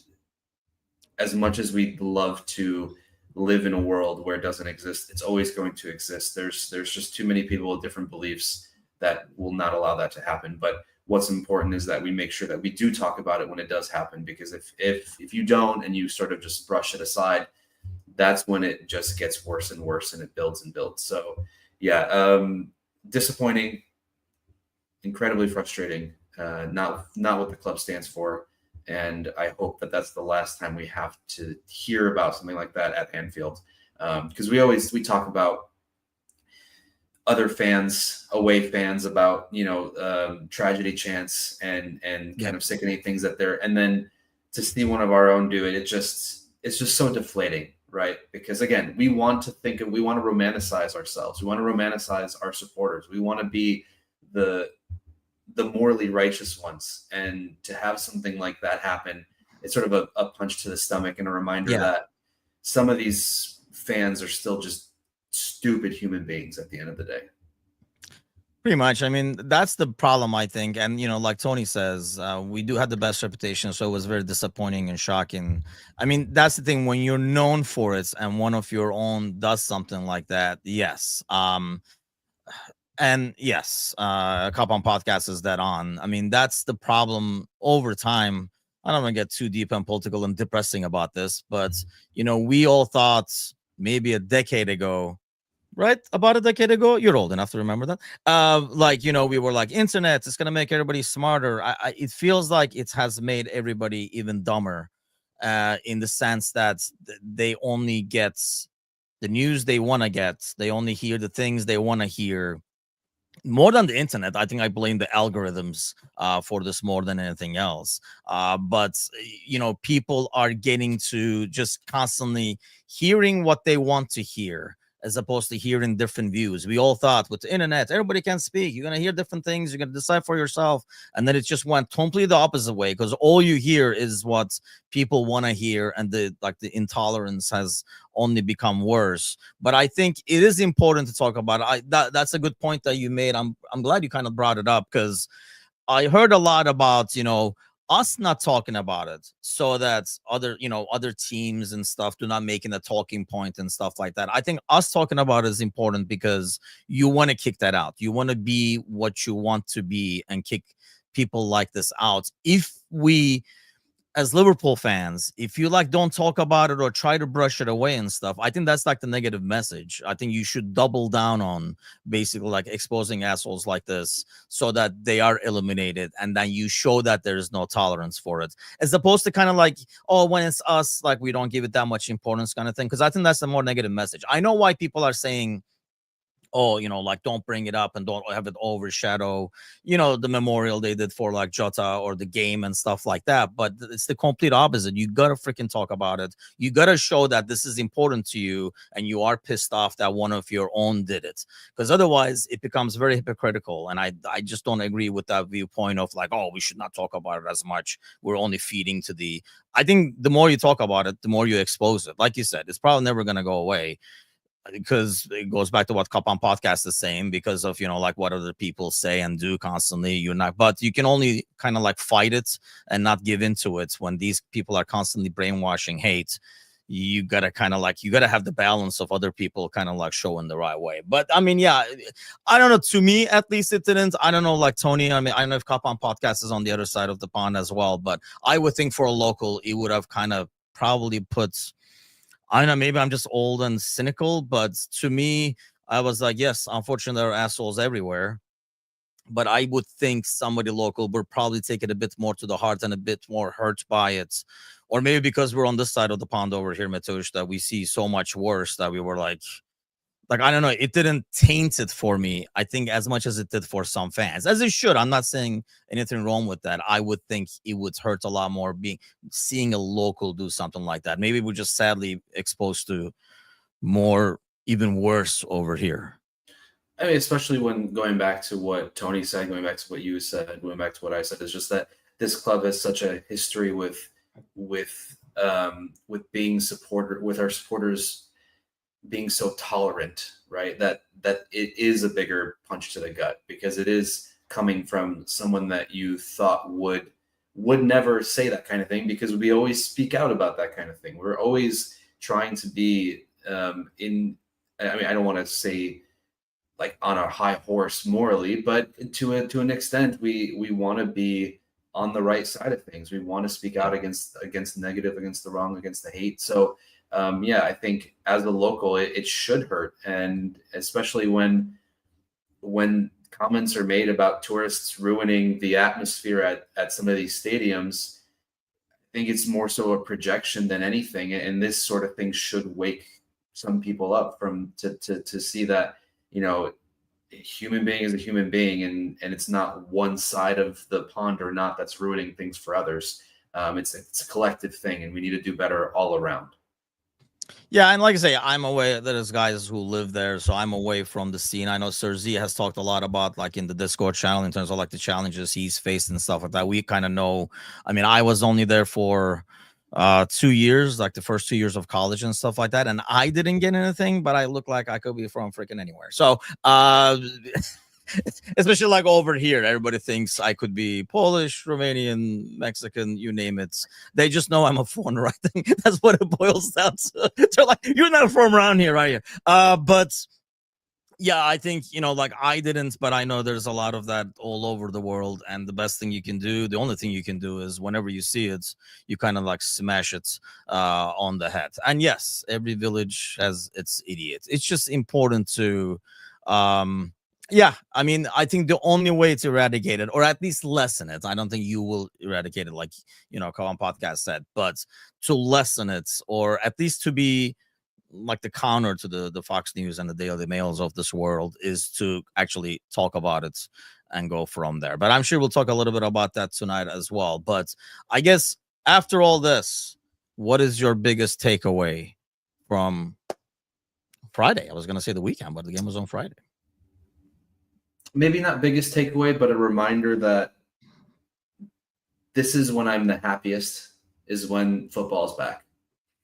as much as we'd love to live in a world where it doesn't exist, it's always going to exist. There's just too many people with different beliefs that will not allow that to happen. But what's important is that we make sure that we do talk about it when it does happen, because if you don't and you sort of just brush it aside, that's when it just gets worse and worse, and it builds and builds. So yeah, disappointing, incredibly frustrating. Not what the club stands for, and I hope that that's the last time we have to hear about something like that at Anfield, because we talk about other fans, away fans, about tragedy chants and kind Yep. of sickening things that they're, and then to see one of our own do it, it's just so deflating, right? Because again, we want to romanticize ourselves, we want to romanticize our supporters, we want to be the morally righteous ones, and to have something like that happen, it's sort of a punch to the stomach and a reminder Yeah. that some of these fans are still just stupid human beings at the end of the day. Pretty much. I mean, that's the problem, I think. And, you know, like Tony says, we do have the best reputation. So it was very disappointing and shocking. I mean, that's the thing. When you're known for it and one of your own does something like that, yes. And yes, a couple on podcasts is that on. I mean, that's the problem over time. I don't want to get too deep and political and depressing about this, but, you know, we all thought maybe a decade ago, right? About a decade ago. You're old enough to remember that. Like, we were like, internet, it's gonna make everybody smarter. It feels like it has made everybody even dumber, in the sense that they only get the news they want to get. They only hear the things they want to hear. More than the internet, I think I blame the algorithms for this more than anything else. But people are getting to just constantly hearing what they want to hear, as opposed to hearing different views. We all thought with the internet, everybody can speak. You're gonna hear different things. You're gonna decide for yourself, and then it just went completely the opposite way, because all you hear is what people want to hear, and the intolerance has only become worse. But I think it is important to talk about it. That's a good point that you made. I'm glad you kind of brought it up, because I heard a lot about us not talking about it, so that other teams and stuff do not making a talking point and stuff like that. I think us talking about it is important, because you want to kick that out. You want to be what you want to be and kick people like this out. If we, as Liverpool fans, if you don't talk about it or try to brush it away and stuff, I think that's the negative message. I think you should double down on basically exposing assholes like this, so that they are eliminated, and then you show that there is no tolerance for it, as opposed to kind of oh, when it's us, we don't give it that much importance kind of thing. Because I think that's the more negative message. I know why people are saying, oh, don't bring it up and don't have it overshadow, the memorial they did for Jota or the game and stuff like that. But it's the complete opposite. You gotta freaking talk about it. You gotta show that this is important to you, and you are pissed off that one of your own did it, because otherwise it becomes very hypocritical. And I just don't agree with that viewpoint of oh, we should not talk about it as much. We're only feeding to the. I think the more you talk about it, the more you expose it. Like you said, it's probably never gonna go away, because it goes back to what Kapan podcast is saying, because of what other people say and do constantly. You're not, but you can only kind of fight it and not give into it when these people are constantly brainwashing hate. You gotta kind of you gotta have the balance of other people kind of showing the right way. But I mean, yeah, I don't know, to me at least it didn't. I don't know, Tony, I mean, I don't know if Kapan podcast is on the other side of the pond as well, but I would think for a local it would have kind of probably put, I don't know, maybe I'm just old and cynical, but to me, I was like, yes, unfortunately, there are assholes everywhere. But I would think somebody local would probably take it a bit more to the heart and a bit more hurt by it. Or maybe because we're on this side of the pond over here, Matush, that we see so much worse that we were I don't know, it didn't taint it for me, I think, as much as it did for some fans, as it should. I'm not saying anything wrong with that. I would think it would hurt a lot more seeing a local do something like that. Maybe we're just sadly exposed to more, even worse over here. I mean, especially when going back to what Tony said, going back to what you said, going back to what I said, is just that this club has such a history with being supporter, with our supporters being so tolerant, right? That it is a bigger punch to the gut, because it is coming from someone that you thought would never say that kind of thing, because we always speak out about that kind of thing. We're always trying to be I mean, I don't want to say on a high horse morally, but to an extent, we want to be on the right side of things. We want to speak out against the negative, against the wrong, against the hate. So yeah, I think as a local, it should hurt, and especially when comments are made about tourists ruining the atmosphere at some of these stadiums. I think it's more so a projection than anything, and this sort of thing should wake some people up to see that a human being is a human being, and it's not one side of the pond or not that's ruining things for others. It's a collective thing, and we need to do better all around. Yeah, and like I say, I'm away. There's guys who live there, so I'm away from the scene. I know Sir Z has talked a lot about in the Discord channel in terms of the challenges he's faced and stuff like that. We kind of know. I mean, I was only there for 2 years, the first 2 years of college and stuff like that, and I didn't get anything, but I look like I could be from freaking anywhere. So especially over here, everybody thinks I could be Polish, Romanian, Mexican, you name it. They just know I'm a foreigner. I think that's what it boils down to. They're like, you're not from around here, are you? But Yeah, I think, like I didn't, but I know there's a lot of that all over the world. And the best thing you can do, the only thing you can do is whenever you see it, you kind of like smash it on the head. And yes, every village has its idiots. It's just important to, yeah, I mean, I think the only way to eradicate it, or at least lessen it, I don't think you will eradicate it like, Kawan Podcast said, but to lessen it, or at least to be like the counter to the Fox News and the Daily Mails of this world, is to actually talk about it and go from there. But I'm sure we'll talk a little bit about that tonight as well. But I guess after all this, what is your biggest takeaway from Friday? I was going to say the weekend, but the game was on Friday. Maybe not biggest takeaway, but a reminder that this is when I'm the happiest, is when football's back.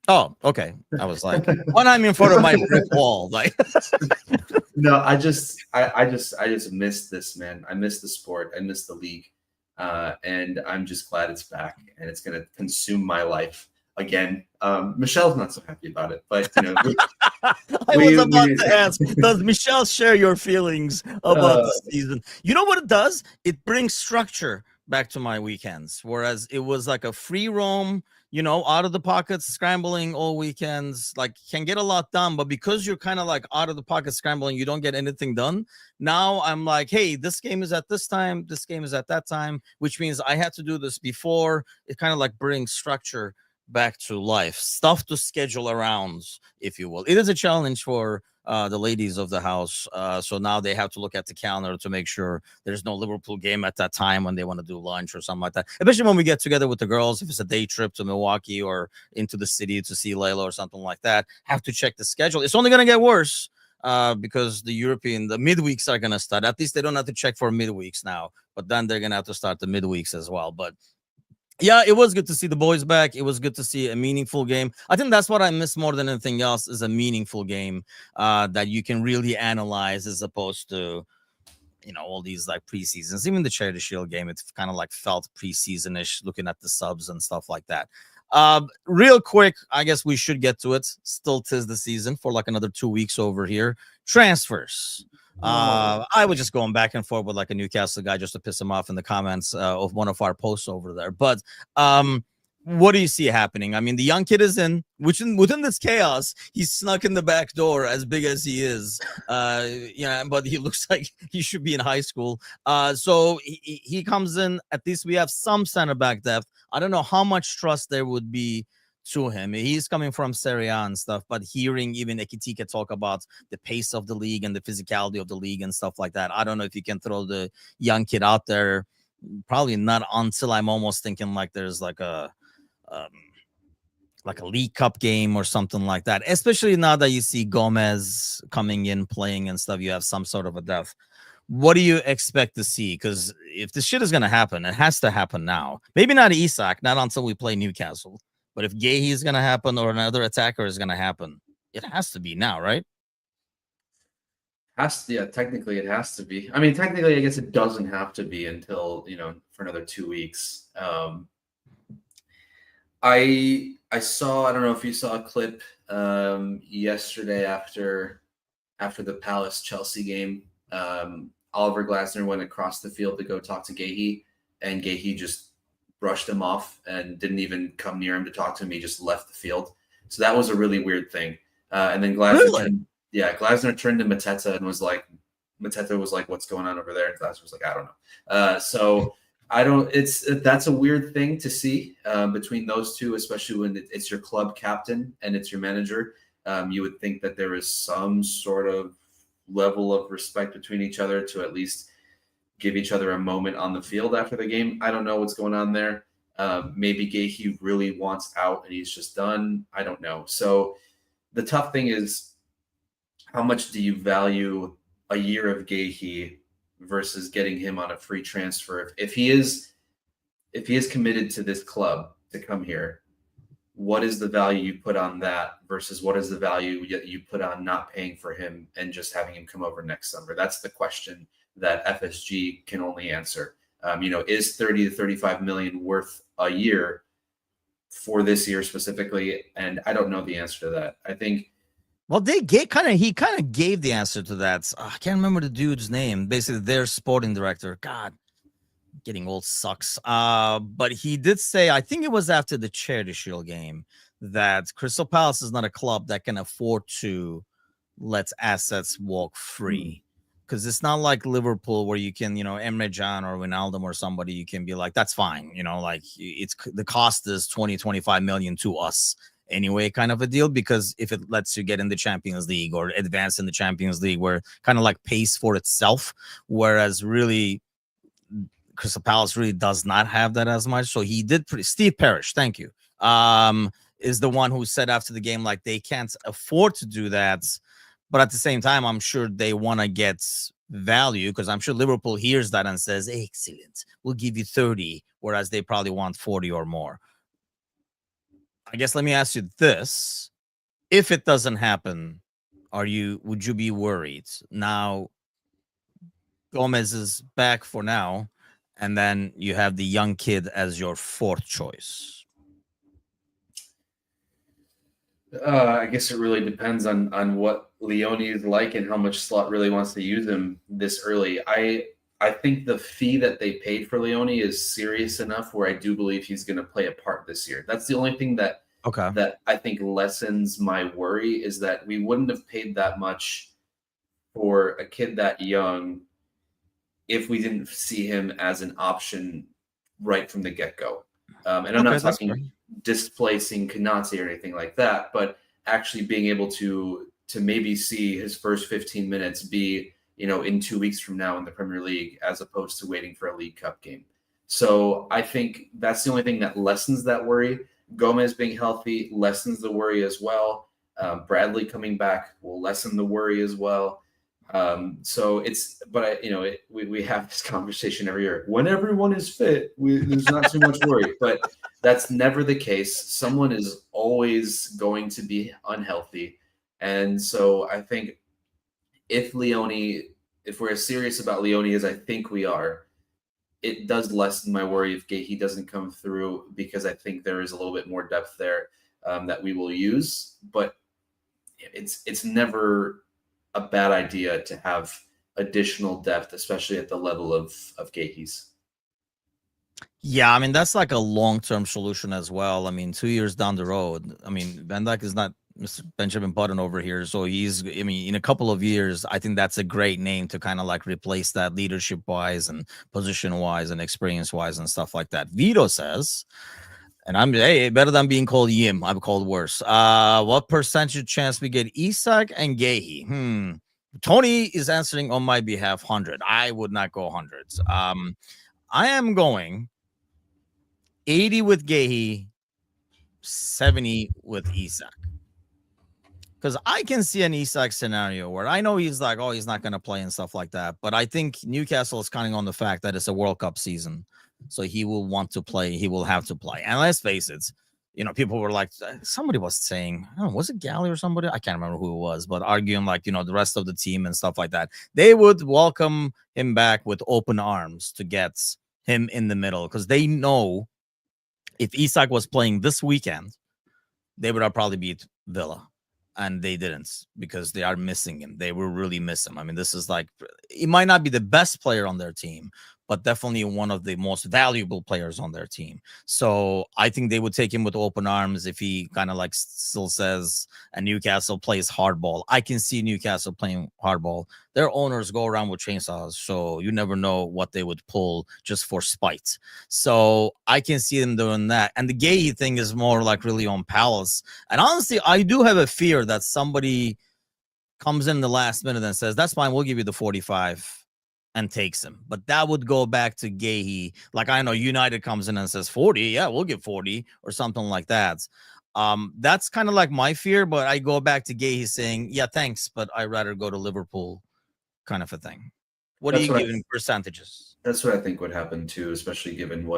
Oh, okay. I was like, when I'm in front of my brick wall, like. No, I just miss this, man. I miss the sport. I miss the league, and I'm just glad it's back, and it's gonna consume my life again. Michelle's not so happy about it, but I was about to ask, does Michelle share your feelings about the season? You know what it does? It brings structure back to my weekends, whereas it was like a free roam, out of the pocket scrambling all weekends. Like, can get a lot done, but because you're kind of like out of the pocket scrambling, you don't get anything done. Now I'm like, hey, this game is at this time, this game is at that time, which means I had to do this before. It kind of like brings structure back to life, stuff to schedule around, if you will. It is a challenge for the ladies of the house. So now they have to look at the calendar to make sure there's no Liverpool game at that time when they want to do lunch or something like that. Especially when we get together with the girls, if it's a day trip to Milwaukee or into the city to see Layla or something like that, have to check the schedule. It's only going to get worse because the midweeks are going to start. At least they don't have to check for midweeks now, but then they're going to have to start the midweeks as well. But yeah, it was good to see the boys back. It was good to see a meaningful game. I think that's what I miss more than anything else, is a meaningful game that you can really analyze, as opposed to, all these like preseasons. Even the Charity Shield game, it kind of like felt preseason-ish, looking at the subs and stuff like that. Real quick, I guess we should get to it. Still 'tis the season for like another 2 weeks over here. Transfers. I was just going back and forth with like a Newcastle guy just to piss him off in the comments of one of our posts over there. But what do you see happening? I mean, the young kid is in, within this chaos, he's snuck in the back door, as big as he is. Yeah, but he looks like he should be in high school. So he comes in. At least we have some center back depth. I don't know how much trust there would be to him. He's coming from Serie A and stuff, but hearing even Ekitika talk about the pace of the league and the physicality of the league and stuff like that, I don't know if you can throw the young kid out there. Probably not, until I'm almost thinking like there's like a League Cup game or something like that. Especially now that you see Gomez coming in, playing and stuff, you have some sort of a depth. What do you expect to see? Because if this shit is going to happen, it has to happen now. Maybe not Isak, not until we play Newcastle. But if Gahey is going to happen or another attacker is going to happen, it has to be now, right? Yeah, technically it has to be. I mean, technically, I guess it doesn't have to be until, for another 2 weeks. I saw, I don't know if you saw a clip yesterday after the Palace Chelsea game. Oliver Glasner went across the field to go talk to Gahey, and Gahey just brushed him off and didn't even come near him to talk to him. He just left the field. So that was a really weird thing. And then Glasner, Glasner turned to Mateta and was like, "What's going on over there?" And Glasner was like, "I don't know." So that's a weird thing to see between those two, especially when it's your club captain and it's your manager. You would think that there is some sort of level of respect between each other to at least give each other a moment on the field after the game. I don't know what's going on there. Maybe Gahey really wants out and he's just done. I don't know. So the tough thing is, how much do you value a year of Gahey versus getting him on a free transfer? If he is committed to this club to come here, what is the value you put on that versus what is the value you put on not paying for him and just having him come over next summer? That's the question that FSG can only answer. Is 30 to 35 million worth a year for this year specifically? And I don't know the answer to that. I think Well, he kind of gave the answer to that. I can't remember the dude's name. Basically, their sporting director. God, getting old sucks. But he did say, I think it was after the Charity Shield game, that Crystal Palace is not a club that can afford to let assets walk free. Because it's not like Liverpool where you can, Emre Can or Wijnaldum or somebody, you can be like, that's fine. Like it's the cost is 20, 25 million to us anyway, kind of a deal. Because if it lets you get in the Champions League or advance in the Champions League, where kind of like pays for itself. Whereas really, Crystal Palace really does not have that as much. So he did Steve Parrish, thank you. Is the one who said after the game, like, they can't afford to do that. But at the same time, I'm sure they want to get value, because I'm sure Liverpool hears that and says, excellent, we'll give you 30, whereas they probably want 40 or more. I guess let me ask you this. If it doesn't happen, would you be worried? Now, Gomez is back for now, and then you have the young kid as your fourth choice. I guess it really depends on what Leone is like and how much Slot really wants to use him this early. I think the fee that they paid for Leone is serious enough where I do believe he's going to play a part this year. That's the only thing that I think lessens my worry, is that we wouldn't have paid that much for a kid that young if we didn't see him as an option right from the get-go. And I'm not talking displacing Konate or anything like that, but actually being able to maybe see his first 15 minutes be, in 2 weeks from now in the Premier League, as opposed to waiting for a League Cup game. So I think that's the only thing that lessens that worry. Gomez being healthy lessens the worry as well. Bradley coming back will lessen the worry as well. We have this conversation every year. When everyone is fit, there's not too much worry, but that's never the case. Someone is always going to be unhealthy. And so I think if we're as serious about Leone as I think we are, it does lessen my worry if Gahey doesn't come through, because I think there is a little bit more depth there that we will use. But it's never a bad idea to have additional depth, especially at the level of Gahey's. Yeah, I mean, that's like a long-term solution as well. I mean, 2 years down the road, I mean, Van Dijk is not Mr. Benjamin Button over here. So in a couple of years, I think that's a great name to kind of like replace that leadership-wise and position-wise and experience-wise and stuff like that. Vito says, and better than being called Yim, I'm called worse. What percentage chance we get Isak and Gahey? Tony is answering on my behalf, 100. I would not go hundreds. I am going 80 with Gahey, 70 with Isak. Because I can see an Isak scenario where I know he's like, oh, he's not going to play and stuff like that. But I think Newcastle is counting on the fact that it's a World Cup season. So he will want to play. He will have to play. And let's face it, people were like, somebody was saying, was it Galley or somebody? I can't remember who it was, but arguing like, the rest of the team and stuff like that. They would welcome him back with open arms to get him in the middle, because they know if Isak was playing this weekend, they would have probably beat Villa. And they didn't, because they are missing him. They will really miss him. I mean, this is like, he might not be the best player on their team, but definitely one of the most valuable players on their team. So I think they would take him with open arms if he kind of like still says, and Newcastle plays hardball. I can see Newcastle playing hardball. Their owners go around with chainsaws, so you never know what they would pull just for spite. So I can see them doing that. And the Gahey thing is more like really on Palace. And honestly, I do have a fear that somebody comes in the last minute and says, that's fine, we'll give you the 45, and takes him. But that would go back to Gahey. Like, I know United comes in and says 40, yeah, we'll give 40 or something like that. That's kind of like my fear, but I go back to Gahey saying, yeah, thanks, but I'd rather go to Liverpool, kind of a thing. What are you giving percentages? That's what I think would happen too, especially given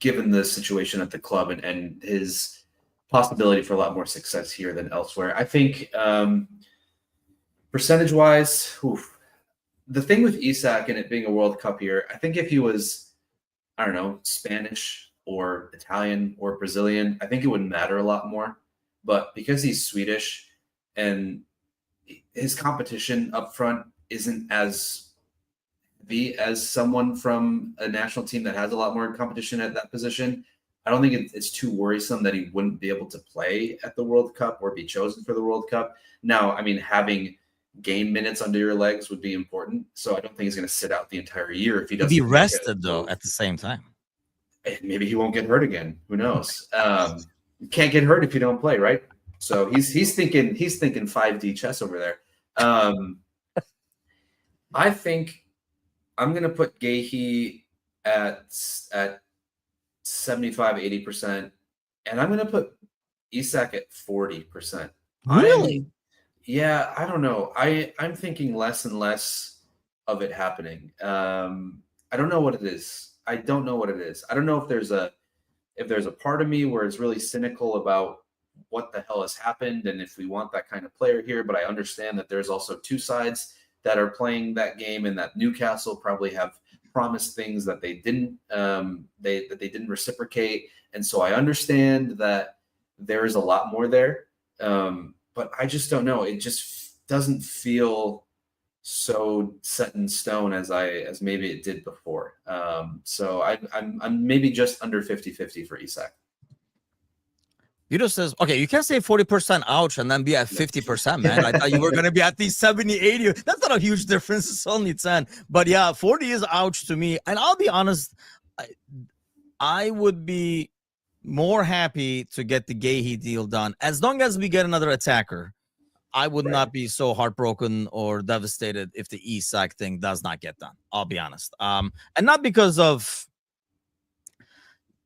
given the situation at the club and his possibility for a lot more success here than elsewhere. I think percentage-wise, the thing with Isak and it being a World Cup year, I think if he was, Spanish or Italian or Brazilian, I think it would matter a lot more. but because he's Swedish and his competition up front isn't as heavy as someone from a national team that has a lot more competition at that position, I don't think it's too worrisome that he wouldn't be able to play at the World Cup or be chosen for the World Cup. Now, I mean, having game minutes under your legs would be important. So I don't think he's going to sit out the entire year if he doesn't be rested though at the same time. Maybe he won't get hurt again. Who knows? You can't get hurt if you don't play, right? So he's thinking 5D chess over there. I think I'm going to put Gahey at 75, 80%, and I'm going to put Isak at 40%. Really? Yeah, I don't know. I'm thinking less and less of it happening. I don't know what it is. I don't know what it is. I don't know if there's a part of me where it's really cynical about what the hell has happened and if we want that kind of player here, but I understand that there's also two sides that are playing that game, and that Newcastle probably have promised things that they didn't they didn't reciprocate, and so I understand that there is a lot more there, but I just don't know. It just doesn't feel so set in stone as maybe it did before. So I'm maybe just under 50-50 for Isak. Vito says, okay, you can't say 40% ouch and then be at 50%, man. I thought you were going to be at least 70, 80. That's not a huge difference. It's only 10. But yeah, 40 is ouch to me. And I'll be honest, I would be more happy to get the Gahey deal done. As long as we get another attacker, I would not be so heartbroken or devastated if the Isak thing does not get done. I'll be honest. And not because of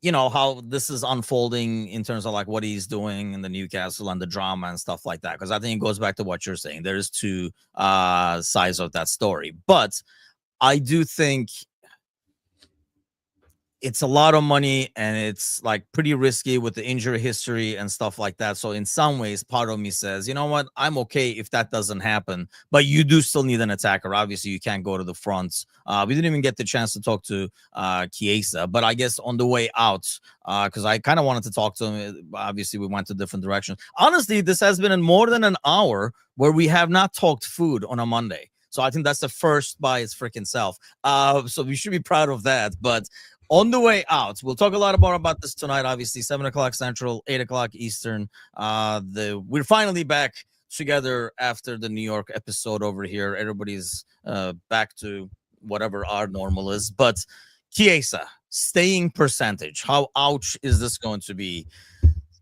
how this is unfolding in terms of like what he's doing in the Newcastle and the drama and stuff like that. Because I think it goes back to what you're saying. There's two sides of that story. But I do think it's a lot of money and it's like pretty risky with the injury history and stuff like that. So in some ways, part of me says, you know what, I'm okay if that doesn't happen, but you do still need an attacker. Obviously, you can't go to the front. We didn't even get the chance to talk to Chiesa, but I guess on the way out, because I kind of wanted to talk to him. Obviously, we went to different directions. Honestly, this has been in more than an hour where we have not talked food on a Monday. So I think that's the first by its freaking self. So we should be proud of that. But on the way out, we'll talk a lot more about this tonight. Obviously, 7 o'clock Central, 8 o'clock Eastern. We're finally back together after the New York episode over here. Everybody's back to whatever our normal is. But Chiesa, staying percentage. How ouch is this going to be?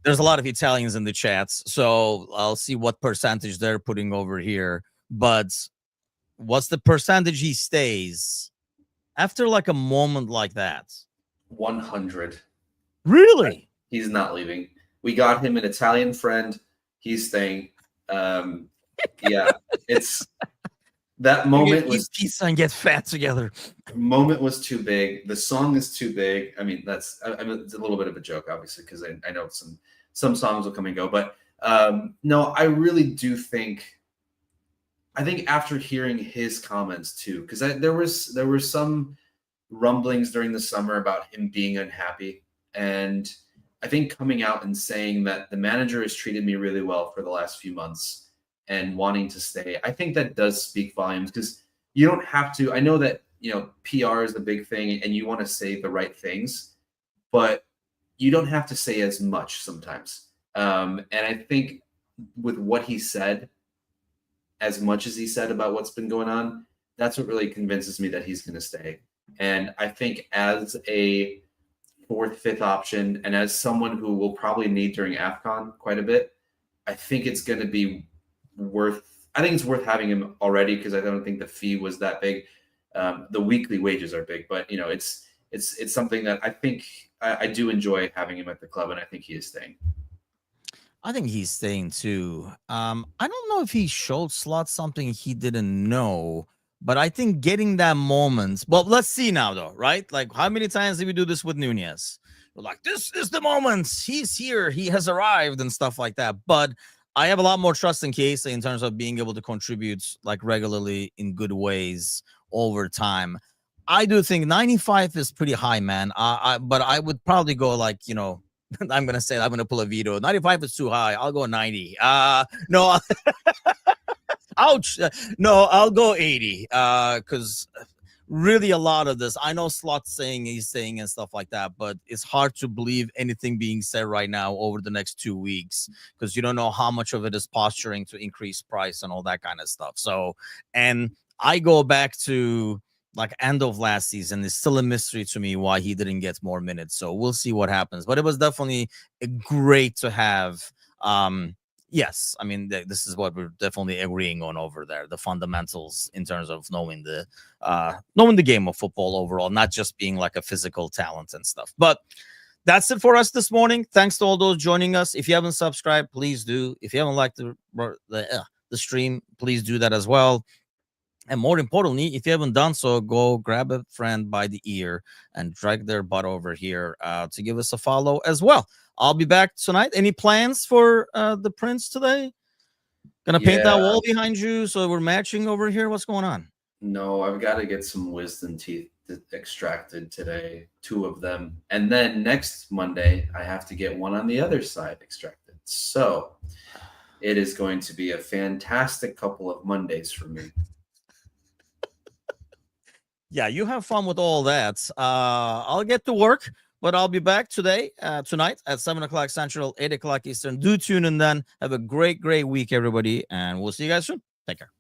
There's a lot of Italians in the chats, so I'll see what percentage they're putting over here. But what's the percentage he stays after like a moment like that? 100. Really? He's not leaving. We got him an Italian friend. He's staying. Yeah, it's that moment was pizza and get fat together. Moment was too big. The song is too big. I mean, it's a little bit of a joke, obviously, because I know some songs will come and go. But no, I really do think. I think after hearing his comments too, because there were some rumblings during the summer about him being unhappy, and I think coming out and saying that the manager has treated me really well for the last few months and wanting to stay, I think that does speak volumes, because you don't have to. I know that PR is the big thing, and you want to say the right things, but you don't have to say as much sometimes. And I think with what he said, as much as he said about what's been going on, that's what really convinces me that he's going to stay. And I think as a fourth, fifth option, and as someone who will probably need during AFCON quite a bit, I think it's going to be I think it's worth having him already, because I don't think the fee was that big. The weekly wages are big, but it's something that I think I do enjoy having him at the club, and I think he is staying. I think he's staying too. I don't know if he showed Slot something he didn't know, but I think getting that moment. Well, let's see now, though, right? Like, how many times did we do this with Nunez? We're like, this is the moment. He's here. He has arrived and stuff like that. But I have a lot more trust in Chiesa in terms of being able to contribute like regularly in good ways over time. I do think 95 is pretty high, man. But I would probably go like, I'm gonna say I'm gonna pull a veto. 95 is too high. I'll go 90. No, ouch. No, I'll go 80. Because really a lot of this, I know Slot's saying he's saying and stuff like that, but it's hard to believe anything being said right now over the next 2 weeks because you don't know how much of it is posturing to increase price and all that kind of stuff. So, and I go back to like end of last season. It's still a mystery to me why he didn't get more minutes. So we'll see what happens. But it was definitely great to have. Yes, I mean this is what we're definitely agreeing on over there. The fundamentals in terms of knowing the game of football overall, not just being like a physical talent and stuff. But that's it for us this morning. Thanks to all those joining us. If you haven't subscribed, please do. If you haven't liked the stream, please do that as well. And more importantly, if you haven't done so, go grab a friend by the ear and drag their butt over here to give us a follow as well. I'll be back tonight. Any plans for the Prince today? Gonna paint that wall behind you so we're matching over here? What's going on? No, I've got to get some wisdom teeth extracted today, 2 of them. And then next Monday, I have to get one on the other side extracted. So it is going to be a fantastic couple of Mondays for me. Yeah, you have fun with all that. I'll get to work, but I'll be back tonight at 7 o'clock Central, 8 o'clock Eastern. Do tune in then. Have a great week, everybody. And we'll see you guys soon. Take care.